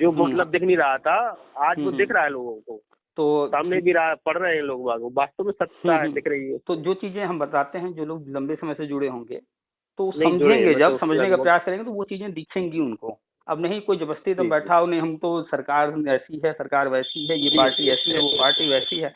जो मतलब दिख नहीं रहा था, आज वो दिख रहा है लोगों को। तो सामने भी पढ़ रहे हैं लोग, वास्तव में सत्ता दिख रही है। तो जो चीजें हम बताते हैं, जो लोग लंबे समय से जुड़े होंगे तो समझेंगे, जब समझने का प्रयास करेंगे तो वो चीजें दिखेंगी उनको। अब नहीं कोई जबरदस्ती एकदम बैठा हो, नहीं हम तो सरकार ऐसी है, सरकार वैसी है, ये पार्टी ऐसी है, वो पार्टी वैसी है।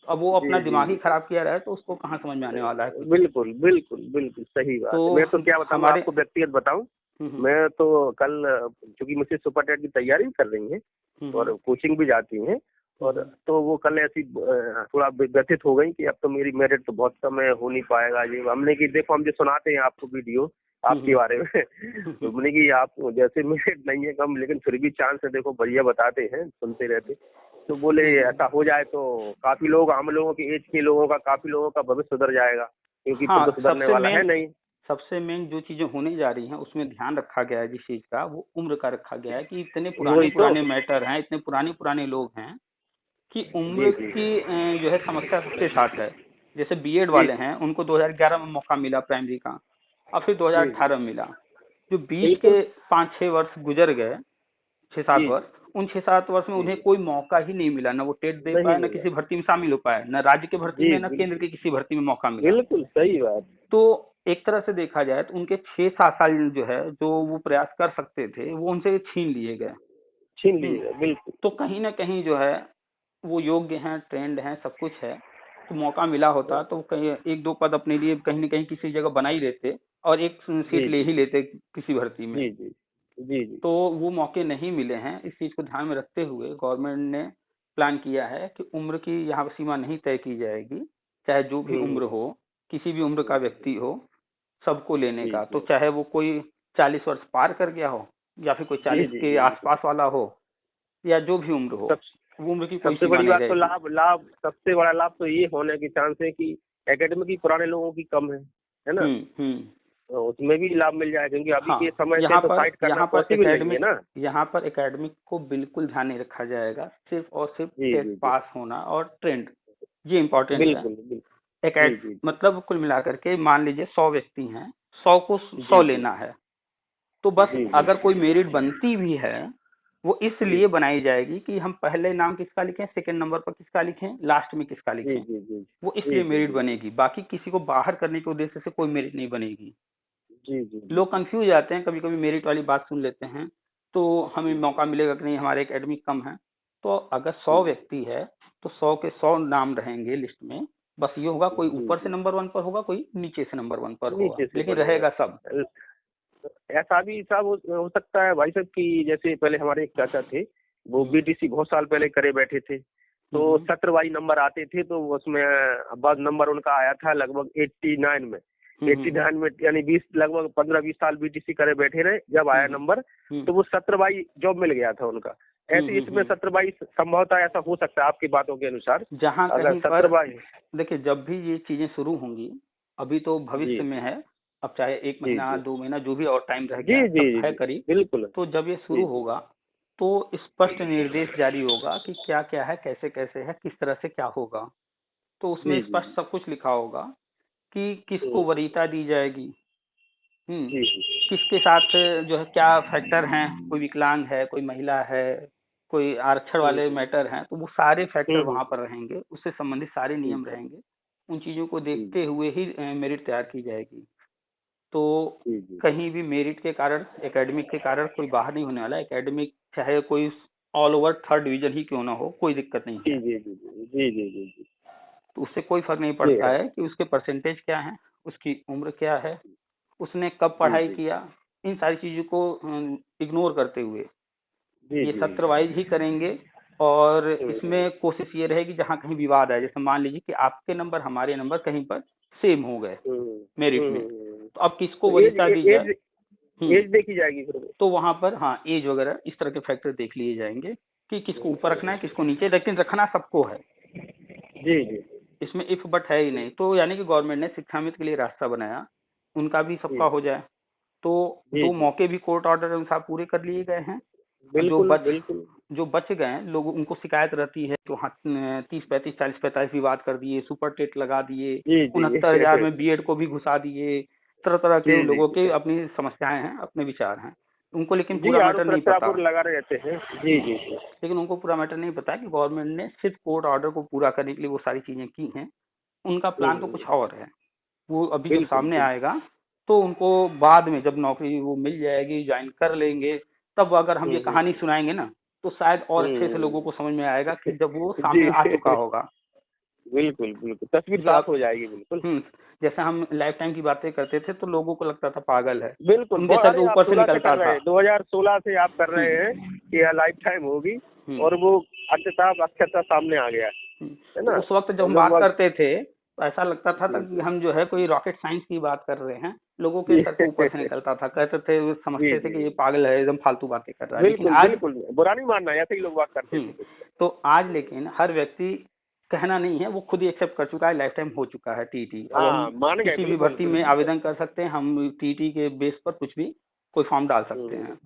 अब वो अपना दिमाग ही खराब किया रहा है तो उसको कहाँ समझ में आने वाला है। बिल्कुल सही बात। तो मैं तो क्या बताऊँ आपको, व्यक्तिगत बताऊँ, मैं तो कल, क्योंकि मुझसे सुपर टेट की तैयारी भी कर रही है और कोचिंग भी जाती है, और तो वो कल ऐसी थोड़ा व्यथित हो गई कि अब तो मेरी मेरिट तो बहुत कम है, हो नहीं पाएगा। ये हमने की देखो, हम जो सुनाते हैं आपको वीडियो आपके बारे में, तो हमने की आप जैसे मेरिट नहीं है कम, लेकिन फिर भी चांस है, देखो बढ़िया बताते हैं, सुनते रहते। तो बोले ऐसा हो जाए तो काफी लोग, हम लोगों की एज के लोगों का, काफी लोगों का भविष्य सुधर जाएगा, क्योंकि तो सुधरने वाला है नहीं। सबसे मेन जो चीजें होने जा रही हैं उसमें ध्यान रखा गया है, जिस चीज का, वो उम्र का रखा गया है कि इतने पुराने मैटर हैं, इतने पुराने लोग हैं कि उम्र की जो है समस्या सबके साथ है। जैसे बीएड वाले हैं, उनको 2011 में मौका मिला प्राइमरी का, और फिर 2018 में मिला। जो बीच के 5-6 वर्ष गुजर गए, 6-7 वर्ष, उन 6-7 वर्ष में उन्हें कोई मौका ही नहीं मिला। न वो टेट दे पाए, न किसी भर्ती में शामिल हो पाए, न राज्य के भर्ती में, न केंद्र की किसी भर्ती में मौका मिला। बिल्कुल सही बात। तो एक तरह से देखा जाए तो उनके 6-7 साल जो है, जो वो प्रयास कर सकते थे, वो उनसे छीन लिए गए। बिल्कुल। तो कहीं ना कहीं जो है वो योग्य हैं, ट्रेंड हैं, सब कुछ है। तो मौका मिला होता तो कहीं 1-2 पद अपने लिए कहीं न कहीं किसी जगह बना ही लेते और एक सीट ले ही लेते किसी भर्ती में। जी। तो वो मौके नहीं मिले हैं। इस चीज को ध्यान में रखते हुए गवर्नमेंट ने प्लान किया है कि उम्र की यहाँ सीमा नहीं तय की जाएगी, चाहे जो भी उम्र हो, किसी भी उम्र का व्यक्ति हो, सबको लेने का। तो चाहे वो कोई 40 वर्ष पार कर गया हो या फिर कोई 40 के आसपास वाला हो, या जो भी उम्र हो, उम्र की कोई सबसे बड़ी बात तो लाभ सबसे बड़ा लाभ तो ये होने के चांस है कि एकेडमिक की पुराने लोगों की कम है ना। तो उसमें भी लाभ मिल जाएगा, क्योंकि अभी के समय यहाँ तो फाइट करना पॉसिबल नहीं है ना। यहाँ पर एकेडमिक को बिल्कुल ध्यान नहीं रखा जाएगा, सिर्फ और सिर्फ टेस्ट पास होना और ट्रेंड, ये इम्पोर्टेंट है। मतलब कुल मिलाकर के मान लीजिए 100 व्यक्ति हैं, 100 को 100 लेना है, तो बस अगर कोई मेरिट बनती भी है वो इसलिए बनाई जाएगी कि हम पहले नाम किसका लिखें, सेकंड नंबर पर किसका लिखें, लास्ट में किसका लिखें। वो इसलिए मेरिट बनेगी, बाकी किसी को बाहर करने के उद्देश्य से कोई मेरिट नहीं बनेगी। लोग कंफ्यूज जाते हैं, कभी कभी मेरिट वाली बात सुन लेते हैं तो हमें मौका मिलेगा कि नहीं, हमारे एकेडमिक कम है। तो अगर 100 व्यक्ति है तो 100 के 100 नाम रहेंगे लिस्ट में। बस ये होगा, कोई ऊपर से नंबर 1 पर होगा, कोई नीचे से नंबर 1 पर होगा, लेकिन रहेगा सब। ऐसा भी साहब हो सकता है भाई साहब कि जैसे पहले हमारे एक चाचा थे, वो बीटीसी बहुत साल पहले करे बैठे थे, तो सत्रवाई नंबर आते थे, तो उसमें बाद नंबर उनका आया था लगभग 89 में। 89 में यानी 20 लगभग 15-20 साल बीटीसी करे बैठे रहे, जब आया नंबर तो वो 17वाई जॉब मिल गया था उनका। ऐसे इसमें 17वाई संभवतः ऐसा हो सकता है आपकी बातों के अनुसार। जहाँ कहीं पर देखिए, जब भी ये चीजें शुरू होंगी, अभी तो भविष्य में है, अब चाहे 1 महीना 2 महीना जो भी और टाइम रह गया है करीब, बिल्कुल। तो जब ये शुरू होगा तो स्पष्ट निर्देश जारी होगा कि क्या क्या है, कैसे कैसे है, किस तरह से क्या होगा। तो उसमें स्पष्ट सब कुछ लिखा होगा कि किसको वरीयता दी जाएगी, किसके साथ जो है क्या फैक्टर हैं, कोई विकलांग है, कोई महिला है, कोई आरक्षण वाले मैटर हैं, तो वो सारे फैक्टर वहां पर रहेंगे, उससे संबंधित सारे नियम रहेंगे। उन चीजों को देखते हुए ही मेरिट तैयार की जाएगी। तो कहीं भी मेरिट के कारण, एकेडमिक के कारण कोई बाहर नहीं होने वाला। एकेडमिक चाहे कोई ऑल ओवर 3rd डिवीजन ही क्यों ना हो, कोई दिक्कत नहीं है। जी। तो उससे कोई फर्क नहीं पड़ता है कि उसके परसेंटेज क्या है, उसकी उम्र क्या है, उसने कब पढ़ाई किया। इन सारी चीजों को इग्नोर करते हुए ये सत्र वाइज ही करेंगे। और इसमें कोशिश ये रहेगी जहाँ कहीं विवाद है, जैसे मान लीजिए कि आपके नंबर हमारे नंबर कहीं पर सेम हो गए मेरिट में, तो अब किसको वरीयता दी जाए, एज देखी जाएगी। तो वहां पर हाँ, एज वगैरह इस तरह के फैक्टर देख लिए जाएंगे कि किसको ऊपर रखना है, किसको नीचे, लेकिन रखना सबको है। जी। इसमें इफ बट है ही नहीं। तो यानी कि गवर्नमेंट ने शिक्षा मित्र के लिए रास्ता बनाया, उनका भी सबका हो जाए। तो 2 मौके भी कोर्ट ऑर्डर अनुसार पूरे कर लिए गए हैं। जो बच गए हैं लोग, उनको शिकायत रहती है तो 30-35 40-45 विवाद कर दिए, सुपर टेट लगा दिए, 69,000 में बीएड को भी घुसा दिए। तरह तरह के लोगों के अपनी समस्याएं हैं, अपने विचार हैं उनको, लेकिन पूरा मैटर नहीं पता लगा रहते हैं। जी। लेकिन उनको पूरा मैटर नहीं पता कि गवर्नमेंट ने सिर्फ कोर्ट ऑर्डर को पूरा करने के लिए वो सारी चीजें की हैं। उनका प्लान तो कुछ और है। वो अभी जब सामने आएगा तो उनको बाद में जब नौकरी वो मिल जाएगी, ज्वाइन कर लेंगे, तब अगर हम ये कहानी सुनाएंगे ना तो शायद और अच्छे से लोगों को समझ में आएगा कि जब वो सामने आ चुका होगा। बिल्कुल, तस्वीर साफ हो जाएगी। बिल्कुल। जैसे हम लाइफ टाइम की बातें करते थे तो लोगों को लगता था पागल है, बिल्कुल उनके सर के ऊपर से निकलता था। 2016 से आप कर रहे हैं कि यह लाइफ टाइम होगी, और वो अक्षरता सामने आ गया है ना। उस वक्त जब हम बात करते थे तो ऐसा लगता था कि हम जो है कोई रॉकेट साइंस की बात कर रहे हैं, लोगों के सर के ऊपर से निकलता था, कहते थे, समझते थे कि ये पागल है, एकदम फालतू बातें कर रहा है। लेकिन आज बुरा नहीं मानना, ऐसे ही लोग बात करते हैं। तो आज लेकिन हर व्यक्ति, कहना नहीं है, वो खुद ही एक्सेप्ट कर चुका है, लाइफ टाइम हो चुका है टीटी। किसी भी भर्ती में आवेदन कर सकते हैं हम, टीटी के बेस पर कुछ भी कोई फॉर्म डाल सकते हैं।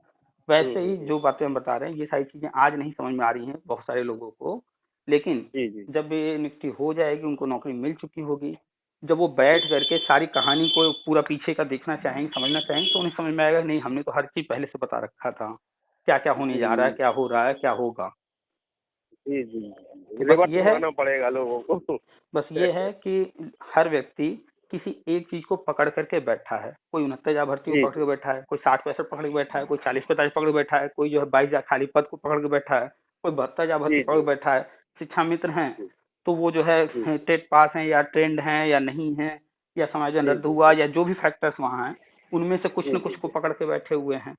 वैसे ही जो बातें हम बता रहे हैं, ये सारी चीजें आज नहीं समझ में आ रही हैं बहुत सारे लोगों को, लेकिन जब ये नियुक्ति हो जाएगी, उनको नौकरी मिल चुकी होगी, जब वो बैठ करके सारी कहानी को पूरा पीछे का देखना चाहेंगे, समझना चाहेंगे, तो उन्हें समझ में आएगा नहीं, हमने तो हर चीज पहले से बता रखा था, क्या क्या होने जा रहा है, क्या हो रहा है, क्या होगा। ये है पड़ेगा लोगों को। बस ये है कि हर व्यक्ति किसी एक चीज को पकड़ करके बैठा है। कोई 69,000 भर्ती को पकड़ के बैठा है, कोई 60-65 पकड़ के बैठा है, कोई 40-45 पकड़ के बैठा है, कोई जो है 22,000 खाली पद को पकड़ के बैठा है, कोई 72,000 भर्ती पकड़ के बैठा है। शिक्षा मित्र हैं तो वो जो है टेट पास हैं या ट्रेंड हैं या नहीं है, या समायोजन रद्द हुआ, या जो भी फैक्टर्स वहाँ हैं, उनमें से कुछ न कुछ को पकड़ के बैठे हुए हैं।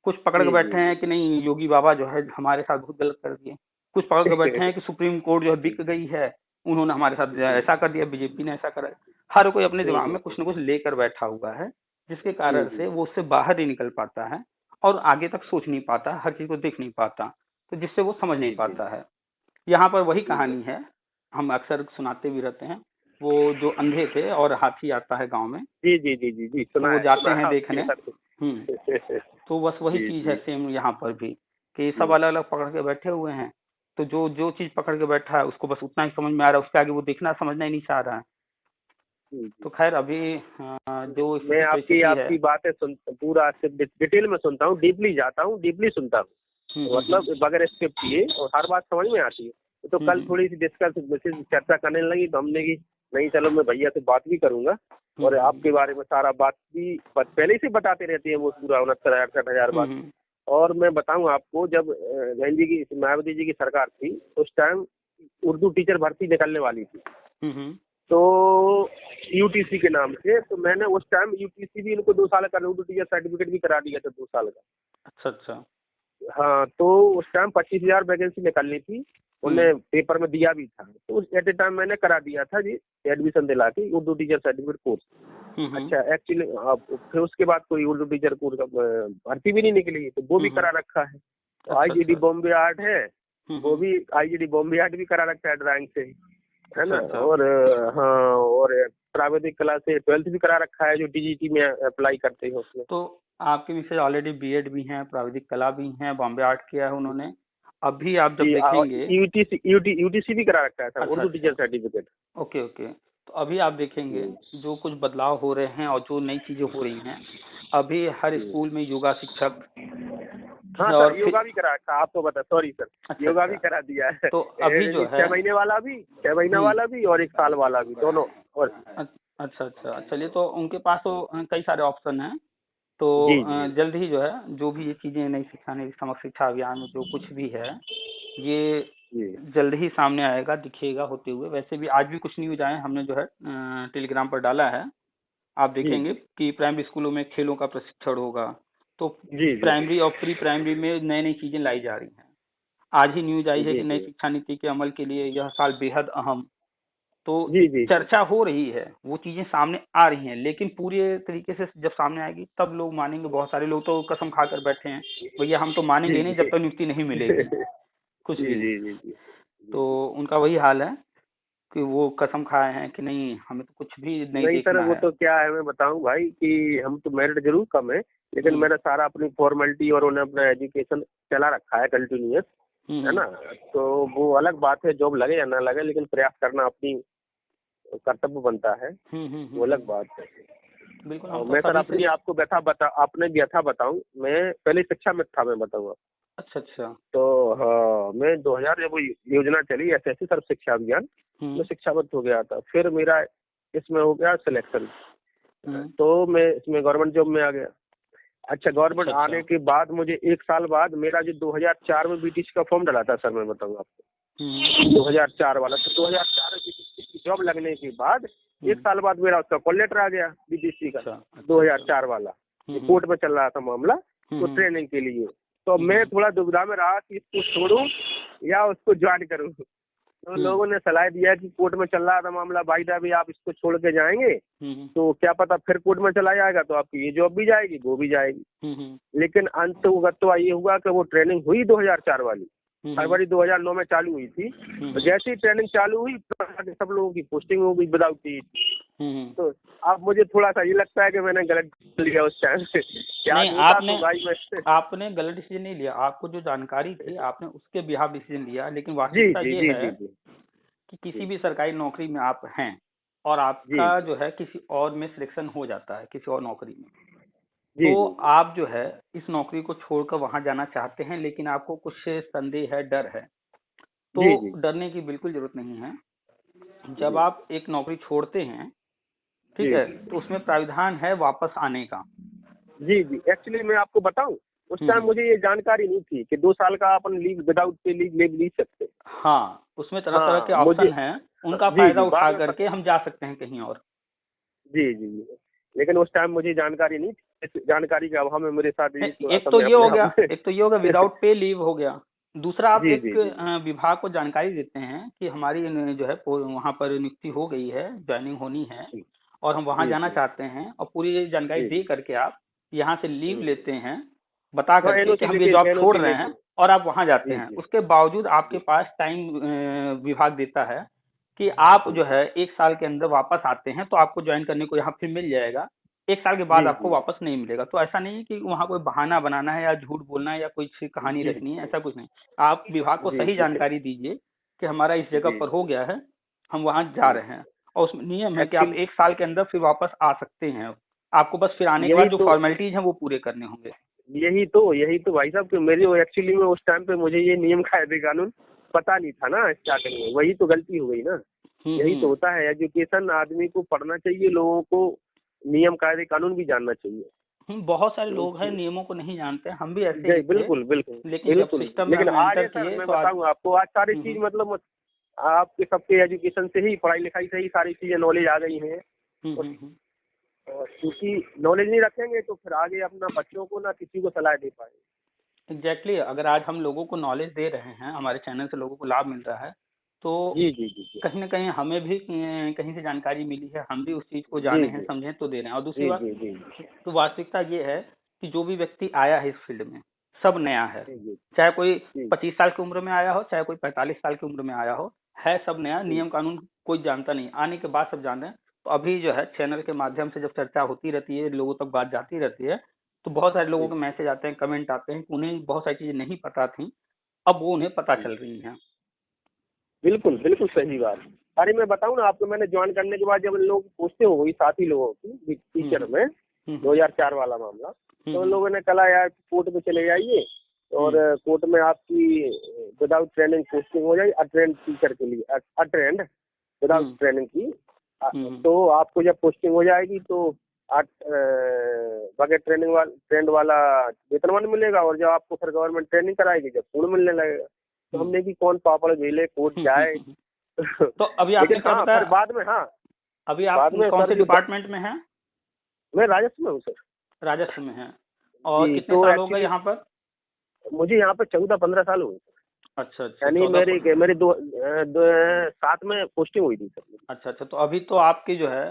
कुछ पकड़ के बैठे हैं कि नहीं, योगी बाबा जो है हमारे साथ बहुत गलत कर दिए। कुछ पकड़ के बैठे हैं कि सुप्रीम कोर्ट जो है बिक गई है, उन्होंने हमारे साथ ऐसा कर दिया, बीजेपी ने ऐसा करा। हर कोई अपने दिमाग में कुछ न कुछ लेकर बैठा हुआ है, जिसके कारण से वो उससे बाहर नहीं निकल पाता है और आगे तक सोच नहीं पाता, हर चीज को देख नहीं पाता, तो जिससे वो समझ नहीं पाता है। यहाँ पर वही कहानी है, हम अक्सर सुनाते भी रहते हैं, वो जो अंधे थे और हाथी आता है गांव में। जी, तो वो जाते हैं देखने। तो बस वही चीज है सेम यहाँ पर भी, कि सब अलग अलग पकड़ के बैठे हुए हैं। तो जो चीज पकड़ के बैठा है उसको बस उतना ही समझ में आ रहा है, उसके आगे वो देखना समझना ही नहीं चाह रहा है। तो खैर अभी जो मैं आपकी बातें पूरा डिटेल में सुनता हूँ, डीपली जाता हूँ, डीपली सुनता हूँ। मतलब बगैर स्किप किए, और हर बात समझ में आती है। तो कल थोड़ी सी चर्चा करने लगी, तो हमने की नहीं चलो मैं भैया से बात भी करूंगा, और आपके बारे में सारा बात भी पहले से बताते रहते हैं वो पूरा 69-68 बात। और मैं बताऊं आपको, जब बहन जी की मायावती जी की सरकार थी, उस टाइम उर्दू टीचर भर्ती निकलने वाली थी, तो यूटीसी के नाम से, तो मैंने उस टाइम यूटीसी भी इनको 2 साल का उर्दू टीचर सर्टिफिकेट भी करा दिया था, 2 साल का। अच्छा। हाँ, तो उस टाइम 25,000 वैकेंसी निकलनी थी, उन्हें पेपर में दिया भी था, तो एट ए टाइम मैंने करा दिया था जी, एडमिशन दिला के उर्दू टीचर सर्टिफिकेट कोर्स। अच्छा, एक्चुअली फिर उसके बाद कोई उर्दू टीचर कोर्स भर्ती भी नहीं निकली, तो वो भी करा रखा है। तो आईजीडी बॉम्बे आर्ट है, वो भी आईजीडी बॉम्बे आर्ट भी करा रखा है ड्राइंग से, है ना। और हाँ, और प्राविधिक कला से 12th भी करा रखा है, जो डीजीटी में अप्लाई करते हैं उसमें। तो आपके मिसेज ऑलरेडी बीएड भी हैं, प्राविधिक कला भी हैं, बॉम्बे आर्ट किया है उन्होंने। अभी आप जब देखेंगे यूटीसी भी करा रखा था, उर्दू टीचर सर्टिफिकेट। ओके। तो अभी आप देखेंगे जो कुछ बदलाव हो रहे हैं और जो नई चीजें हो रही हैं, अभी हर स्कूल में योगा शिक्षक, हाँ और योगा भी करा रखा, आपको बता, सॉरी सर, योगा भी करा दिया है। तो अभी जो है 6 महीने वाला भी, 6 महीना वाला भी, और 1 साल वाला भी, दोनों। और अच्छा, चलिए, तो उनके पास तो कई सारे ऑप्शन हैं। तो जल्द ही जो है, जो भी ये चीजें नई शिक्षा नीति, समग्र शिक्षा अभियान में जो कुछ भी है, ये जल्द ही सामने आएगा, दिखेगा होते हुए। वैसे भी आज भी कुछ न्यूज आए, हमने जो है टेलीग्राम पर डाला है, आप देखेंगे कि प्राइमरी स्कूलों में खेलों का प्रशिक्षण होगा। तो प्राइमरी और प्री प्राइमरी में नई नई चीजें लाई जा रही हैं। आज ही न्यूज आई है कि नई शिक्षा नीति के अमल के लिए यह साल बेहद अहम। तो चर्चा हो रही है, वो चीजें सामने आ रही हैं, लेकिन पूरे तरीके से जब सामने आएगी तब लोग मानेंगे। बहुत सारे लोग तो कसम खाकर बैठे हैं, भैया हम तो मानेंगे नहीं जब तक नियुक्ति नहीं मिलेगी कुछ भी। तो उनका वही हाल है कि वो कसम खाए हैं कि नहीं, हमें तो कुछ भी नहीं देखना सर, वो तो क्या है, मैं बताऊं भाई कि हम तो मेरिट जरूर कम है, लेकिन मेरा सारा अपनी फॉर्मेलिटी और उन्हें अपना एजुकेशन चला रखा है कंटिन्यूअस, है ना। तो वो अलग बात है, जॉब लगे या ना लगे, लेकिन प्रयास करना अपनी कर्तव्य बनता है, वो अलग बात है। बिल्कुल। मैं सर अपनी आपको व्यथा बताऊं, मैं पहले शिक्षा में था, मैं बताऊंगा। अच्छा। तो हाँ, मैं 2000 जब योजना चली एसएससी सर्व शिक्षा अभियान, मैं शिक्षाविद हो गया था। फिर मेरा इसमें हो गया सिलेक्शन, तो मैं इसमें गवर्नमेंट जॉब में आ गया। अच्छा, गवर्नमेंट आने के बाद मुझे 1 साल बाद मेरा जो 2004 में बीटीसी का फॉर्म डाला था सर, मैं बताऊंगा आपको, 2004 वाला। तो 2004 में बीटीसी की जॉब लगने के बाद 1 साल बाद मेरा उसका कॉल लेटर आ गया बीटीसी का, 2004 वाला। कोर्ट में चल रहा था मामला, तो ट्रेनिंग के लिए। तो मैं थोड़ा दुविधा में रहा कि इसको छोड़ूं या उसको ज्वाइन करूं। तो लोगों ने सलाह दिया कि कोर्ट में चल रहा था मामला, भाई साहब आप इसको छोड़ के जाएंगे तो क्या पता फिर कोर्ट में चला जाएगा, तो आपकी ये जॉब भी जाएगी, वो भी जाएगी। लेकिन अंततः तो ये हुआ कि वो ट्रेनिंग हुई 2004 वाली, फरवरी 2009 में चालू हुई थी। तो जैसे ही ट्रेनिंग चालू हुई, सब लोगों की पोस्टिंग हो गई विदाउट टीट। तो अब मुझे थोड़ा सा ये लगता है कि मैंने गलत लिया उस टाइम से। नहीं, आपने गलत डिसीजन नहीं लिया। आपको जो जानकारी थी आपने उसके बिहाफ डिसीजन लिया, लेकिन वास्तविकता ये है कि किसी भी सरकारी नौकरी में आप हैं और आपका जो है किसी और में सिलेक्शन हो जाता है, किसी और नौकरी में, तो आप जो है इस नौकरी को छोड़कर वहां जाना चाहते हैं, लेकिन आपको कुछ संदेह है, डर है। तो डरने की बिल्कुल जरूरत नहीं है। जब आप एक नौकरी छोड़ते हैं, ठीक है, तो उसमें प्राविधान है वापस आने का। जी। एक्चुअली मैं आपको बताऊं, उस टाइम मुझे ये जानकारी नहीं थी कि 2 साल का अपन लीव विदाउट पे लीव ले सकते। हाँ, उसमें तरह तरह के ऑप्शन हैं, उनका फायदा उठा करके हम जा सकते हैं कहीं और। जी। लेकिन उस टाइम मुझे जानकारी नहीं थी, इस जानकारी के अभाव में मेरे साथ एक तो ये हो गया विदाउट पे लीव हो गया। दूसरा, आप एक विभाग को जानकारी देते हैं कि हमारी जो है वहाँ पर नियुक्ति हो गई है, ज्वाइनिंग होनी है और हम वहाँ जाना चाहते हैं, और पूरी जानकारी दे करके आप यहाँ से लीव लेते हैं, बता करके कि हम ये जॉब छोड़ रहे हैं, और आप वहाँ जाते हैं। उसके बावजूद आपके पास टाइम विभाग देता है कि आप जो है 1 साल के अंदर वापस आते हैं तो आपको ज्वाइन करने को यहाँ फिर मिल जाएगा, 1 साल के बाद आपको वापस नहीं मिलेगा। तो ऐसा नहीं है कि वहाँ कोई बहाना बनाना है या झूठ बोलना है या कोई कहानी रखनी है, ऐसा कुछ नहीं। आप विभाग को सही जानकारी दीजिए कि हमारा इस जगह पर हो गया है, हम वहाँ जा रहे हैं, और उसमें नियम है कि आप 1 साल के अंदर फिर वापस आ सकते हैं। आपको बस फिर आने के बाद जो फॉर्मेलिटीज हैं वो पूरे करने होंगे। यही तो भाई साहब कि मेरी एक्चुअली में उस टाइम पे मुझे ये नियम कायदे कानून पता नहीं था ना स्टार्टिंग में, वही तो गलती हो गई ना। यही तो होता है, एजुकेशन आदमी को पढ़ना चाहिए, लोगों को नियम कायदे कानून भी जानना चाहिए। बहुत सारे लोग हैं नियमों को नहीं जानते, हम भी ऐसे ही बिल्कुल बिल्कुल लेकिन जब सिस्टम में लेकिन हम आज एंटर सर किए मैं तो बताऊँ आपको, आज सारी चीज मतलब आपके सबके एजुकेशन से ही, पढ़ाई लिखाई से ही सारी चीजें नॉलेज आ गई हैं। क्योंकि नॉलेज नहीं रखेंगे तो फिर आगे अपना बच्चों को ना किसी को सलाह दे पाएंगे। एग्जैक्टली अगर आज हम लोगों को नॉलेज दे रहे हैं, हमारे चैनल से लोगों को लाभ मिल रहा है, तो जी कहीं ना कहीं हमें भी कहीं से जानकारी मिली है, हम भी उस चीज को जाने हैं, समझे तो दे रहे हैं। और दूसरी बात तो वास्तविकता ये है कि जो भी व्यक्ति आया है इस फील्ड में, सब नया है, चाहे कोई 25 साल की उम्र में आया हो, चाहे कोई 45 साल की उम्र में आया हो, है सब नया, नियम कानून कोई जानता नहीं, आने के बाद सब जान रहे हैं। तो अभी जो है चैनल के माध्यम से जब चर्चा होती रहती है, लोगों तक बात जाती रहती है, तो बहुत सारे लोगों के मैसेज आते हैं, कमेंट आते हैं कि उन्हें बहुत सारी चीजें नहीं पता थी, अब वो उन्हें पता चल रही हैं। बिल्कुल बिल्कुल सही बात। अरे मैं बताऊं ना आपको, मैंने ज्वाइन करने के बाद जब लोग पूछते हो गई साथी लोगों की टीचर में 2004 वाला मामला, तो लोगों ने कहा यार कोर्ट में चले जाइए और कोर्ट में आपकी विदाउट ट्रेनिंग पोस्टिंग हो जाए, अटेंड टीचर के लिए, अटेंड विदाउट ट्रेनिंग की, तो आपको जब पोस्टिंग हो जाएगी तो बगैर ट्रेंड वाला वेतनमान मिलेगा, और जब आपको फिर गवर्नमेंट ट्रेनिंग कराएगी जब पूर्ण मिलने लगेगा। तो हमने भी कौन पापड़ झेले, कोर्ट जाए। तो अभी आपने क्या बताया? बाद में अभी आप कौन से डिपार्टमेंट में हैं? मैं राजस्व में हूँ सर। राजस्व में हैं, और कितने साल हो गए यहाँ पर? मुझे यहाँ पर 14-15 साल हुए। अच्छा, यानी मेरी 7 में पोस्टिंग हुई थी सर। अच्छा, तो अभी तो आपकी जो है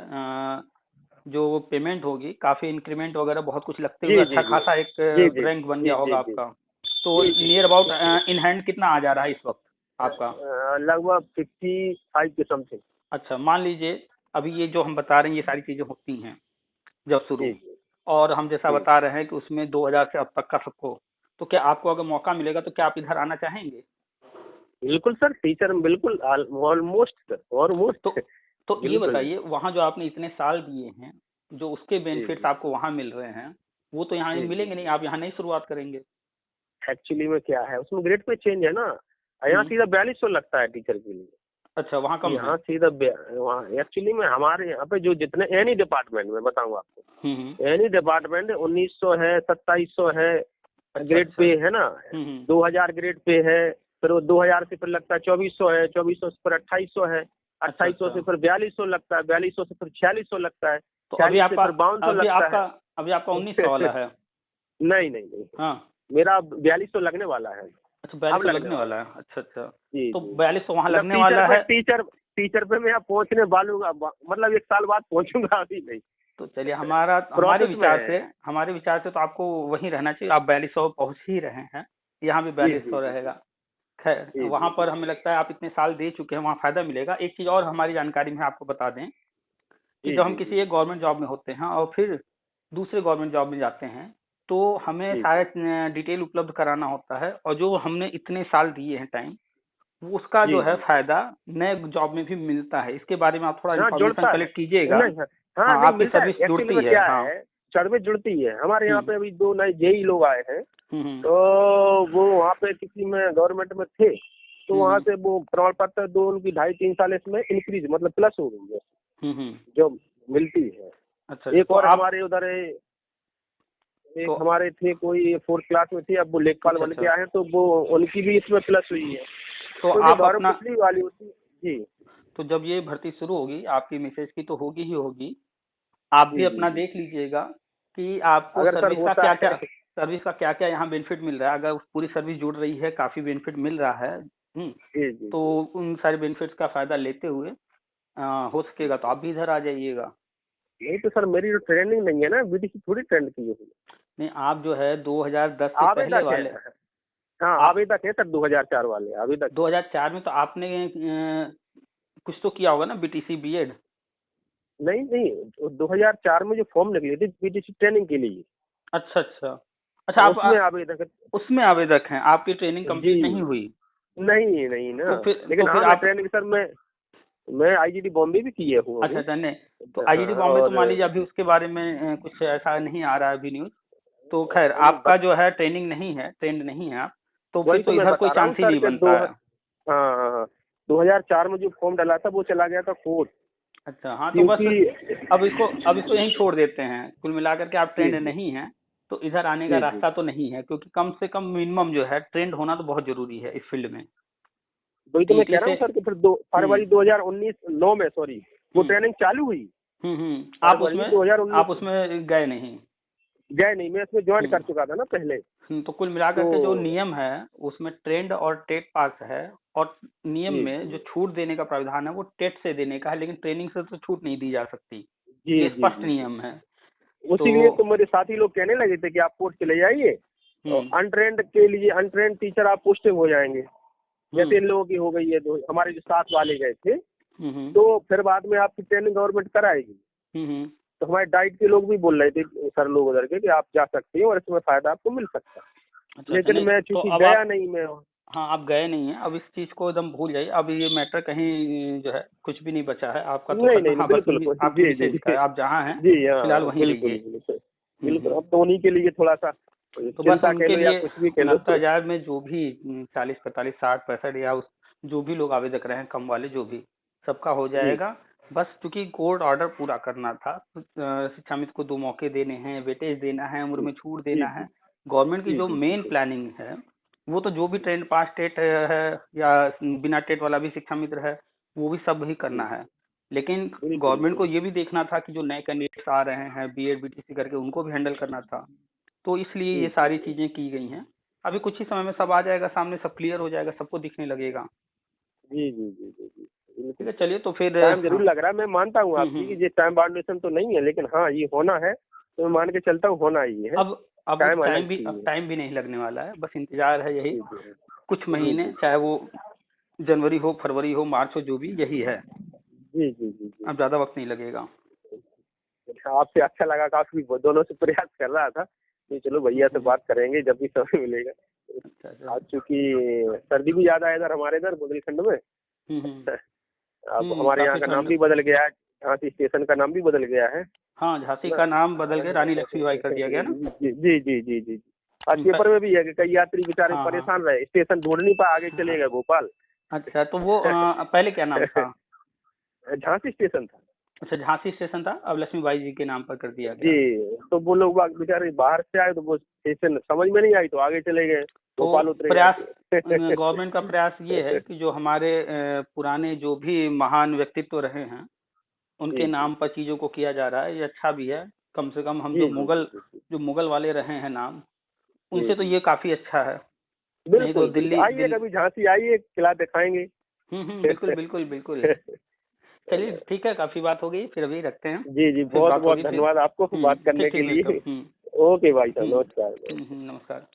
जो पेमेंट होगी, काफी इंक्रीमेंट वगैरह बहुत कुछ लगते हुए अच्छा खासा एक रैंक बन गया होगा आपका। तो नियर अबाउट इन हैंड कितना आ जा रहा है इस वक्त आपका? लगभग 55 के समथिंग। अच्छा, मान लीजिए अभी ये जो हम बता रहे हैं ये सारी चीजें होती हैं जब शुरू, और हम जैसा बता रहे हैं कि उसमें 2000 से अब तक का सबको, तो क्या आपको अगर मौका मिलेगा तो क्या आप इधर आना चाहेंगे? बिल्कुल सर, टीचर बिल्कुल, ऑलमोस्ट ऑलमोस्ट। तो ये बताइए, वहाँ जो आपने इतने साल दिए हैं, जो उसके बेनिफिट्स आपको वहाँ मिल रहे हैं, वो तो यहाँ मिलेंगे नहीं, आप यहाँ नहीं शुरुआत करेंगे। एक्चुअली में क्या है, उसमें ग्रेड पे चेंज है ना, यहाँ सीधा 4200 लगता है टीचर के लिए। अच्छा, वहाँ कम? यहाँ सीधा वहाँ एक्चुअली में हमारे यहाँ पे जो जितने एनी डिपार्टमेंट में बताऊँ आपको, एनी डिपार्टमेंट 1900 है, 2700 है ग्रेड पे है ना, 2000 ग्रेड पे है, फिर वो 2000 से फिर लगता है 2400 है, 2400 से फिर 2800 है, 2800 से फिर 4200 लगता है, 4200 से फिर 4600 लगता है, तो अभी आपका 5200 लगता है। अभी आपका 1900 वाला है? नहीं, हाँ, मेरा 4200 लगने वाला है। अच्छा, 4200 लगने वाला है। अच्छा, तो 4200 वहाँ लगने वाला है। टीचर पे मैं पहुँचने वालूंगा, मतलब 1 साल बाद पहुँचूंगा, अभी नहीं। तो चलिए, हमारे विचार से तो आपको वहीं रहना चाहिए। आप 4200 पहुँच ही रहे हैं, यहाँ भी 4200 रहेगा। खैर, वहाँ पर हमें लगता है आप इतने साल दे चुके हैं, वहाँ फायदा मिलेगा। एक चीज और हमारी जानकारी में आपको बता दें कि जब हम किसी एक गवर्नमेंट जॉब में होते हैं और फिर दूसरे गवर्नमेंट जॉब में जाते हैं, तो हमें सारा डिटेल उपलब्ध कराना होता है, और जो हमने इतने साल दिए हैं टाइम, उसका जो है फायदा नए जॉब में भी मिलता है। इसके बारे में आप थोड़ा इन्फॉर्मेशन कलेक्ट कीजिएगा। आपकी सर्विस जुड़ती है। सर्विस जुड़ती है। हमारे यहाँ पे अभी 2 नए जेई लोग आए हैं, तो वो वहाँ पे किसी में गवर्नमेंट में थे, तो वहाँ से वो प्रमाण पत्र दो उनकी 2.5-3 साल इसमें इंक्रीज मतलब प्लस हो गई है जो मिलती है। अच्छा, एक और हमारे उधर एक हमारे थे, कोई 4th क्लास में थे, अब वो लेखपाल बन के आए हैं, तो वो उनकी भी इसमें प्लस हुई है। तो आप अपना वाली होती जी। तो जब ये भर्ती शुरू होगी, आपकी मैसेज की तो होगी ही होगी, आप भी अपना देख लीजिएगा कि आपको सर्विस का क्या क्या यहाँ बेनिफिट मिल रहा है। अगर पूरी सर्विस जुड़ रही है, काफी बेनिफिट मिल रहा है, तो उन सारे बेनिफिट्स का फायदा लेते हुए हो सकेगा तो आप भी इधर आ जाइएगा। नहीं तो सर, मेरी जो ट्रेनिंग नहीं है ना, बीटीसी थोड़ी ट्रेंड की है। नहीं, आप जो है 2010 से पहले वाले, हाँ आवेदक है सर, 2004 वाले आवेदक। 2004 में तो आपने कुछ तो किया होगा ना, बीटीसी बीएड? नहीं, 2004 में जो फॉर्म निकली थी बीटीसी ट्रेनिंग के लिए। अच्छा, आप उसमें आवेदक हैं, आपकी ट्रेनिंग कंप्लीट नहीं हुई? नहीं ना, लेकिन आप ट्रेनिंग सर मैं आईजीडी बॉम्बे भी किए हूँ। अच्छा, नहीं तो आईजीडी बॉम्बे तो मान लीजिए अभी उसके बारे में कुछ ऐसा नहीं आ रहा है अभी न्यूज। तो खैर आपका जो है ट्रेनिंग नहीं है, ट्रेंड नहीं है आप, तो फिर तो इधर कोई चांस ही नहीं बनता है। हाँ, 2004 में जो फॉर्म डाला था वो चला गया था कोर्ट। अच्छा, हाँ, तो बस अब इसको यहीं छोड़ देते हैं। कुल मिलाकर के आप ट्रेंड नहीं है तो इधर आने का रास्ता तो नहीं है, क्योंकि कम से कम मिनिमम जो है ट्रेंड होना तो बहुत जरूरी है इस फील्ड में। वही तो मैं कह रहा हूँ सर कि फिर फरवरी 2019 में सॉरी वो ट्रेनिंग चालू हुई। आप उसमें गए नहीं? मैं इसमें ज्वाइन कर चुका था ना पहले। तो कुल मिलाकर के जो नियम है उसमें ट्रेंड और टेट पास है, और नियम में जो छूट देने का प्रावधान है वो टेट से देने का है, लेकिन ट्रेनिंग से तो छूट नहीं दी जा सकती। ये स्पष्ट नियम है। उसी लिए तो मेरे साथी लोग कहने लगे थे कि आप कोर्ट चले जाइए, अनट्रेंड के लिए अनट्रेंड टीचर आप पोस्टिंग हो जाएंगे, जैसे इन लोगों की हो गई है। तो हमारे जो साथ वाले गए थे, तो फिर बाद में आपकी ट्रेनिंग गवर्नमेंट कराएगी। तो हमारे डाइट के लोग भी बोल रहे थे सर लोग उधर के कि आप जा सकते हैं और इसमें फायदा आपको मिल सकता है। लेकिन मैं चूंकि गया नहीं, मैं हाँ, आप गए नहीं है। अब इस चीज को एकदम भूल जाइए। अब ये मैटर कहीं जो है कुछ भी नहीं बचा है आपका। तो नहीं, बिल्कुल आप जहाँ हैं फिलहाल वहीं रहिए। बिल्कुल। अब तो उन्हीं के लिए थोड़ा सा तो बस उनके लिए नफ्ताजाब में जो भी 40, 45, 60, 65 या जो भी लोग आवेदक रहे हैं कम वाले, जो भी सबका हो जाएगा। बस क्योंकि कोर्ट ऑर्डर पूरा करना था, शिक्षा मित्र को 2 मौके देने हैं, वेटेज देना है, उम्र में छूट देना है। गवर्नमेंट की जो मेन प्लानिंग है वो तो जो भी ट्रेंड पास टेट है या बिना टेट वाला भी शिक्षा मित्र है वो भी सब ही करना है। लेकिन गवर्नमेंट को ये भी देखना था कि जो नए कैंडिडेट्स आ रहे हैं बीएड बीटीसी करके, उनको भी हैंडल करना था। तो इसलिए ये सारी चीजें की गई हैं। अभी कुछ ही समय में सब आ जाएगा सामने, सब क्लियर हो जाएगा, सबको दिखने लगेगा। जी। ठीक है, चलिए तो फिर टाइम जरूर लग रहा है, मैं मानता हूँ आपकी कि ये टाइम बाउंडेशन तो नहीं है, लेकिन हाँ ये होना है, तो मैं मान के चलता हूँ होना ही है। अब टाइम भी नहीं लगने वाला है, बस इंतजार है यही कुछ महीने, चाहे वो जनवरी हो, फरवरी हो, मार्च हो, जो भी यही है। जी। अब ज्यादा वक्त नहीं लगेगा। आपसे अच्छा लगा, काफी दोनों से प्रयास कर रहा था कि चलो भैया से बात करेंगे जब भी समय मिलेगा। अच्छा। आज चूंकि सर्दी भी ज्यादा है इधर हमारे इधर बुंदेलखंड में। अब हमारे यहाँ का नाम भी बदल गया है, झांसी स्टेशन का नाम भी बदल गया है। हाँ, झांसी का नाम बदल के रानी लक्ष्मीबाई कर दिया गया ना। जी। आज पेपर में भी है कि कई यात्री बेचारे परेशान रहे, स्टेशन ढूंढ नहीं पाए, आगे चले गए भोपाल। अच्छा, तो वो पहले क्या नाम था? झांसी स्टेशन था। अच्छा, झांसी स्टेशन था, अब लक्ष्मीबाई जी के नाम पर कर दिया गया। जी, तो वो लोग बेचारे बाहर से आए तो वो स्टेशन समझ में नहीं आई तो आगे चले गए, भोपाल उतरे। प्रयास गवर्नमेंट का प्रयास ये है कि जो हमारे पुराने जो भी महान व्यक्तित्व रहे हैं उनके नाम पर चीजों को किया जा रहा है। ये अच्छा भी है। कम से कम हम जो मुगल वाले रहे हैं नाम, उनसे तो ये काफी अच्छा है। नहीं तो दिल्ली आइए कभी झांसी आइए, किला दिखाएंगे। बिल्कुल। चलिए ठीक है, काफी बात हो गई, फिर अभी रखते हैं। जी, बहुत धन्यवाद आपको बात करने के लिए। ओके भाई साहब, नमस्कार। नमस्कार।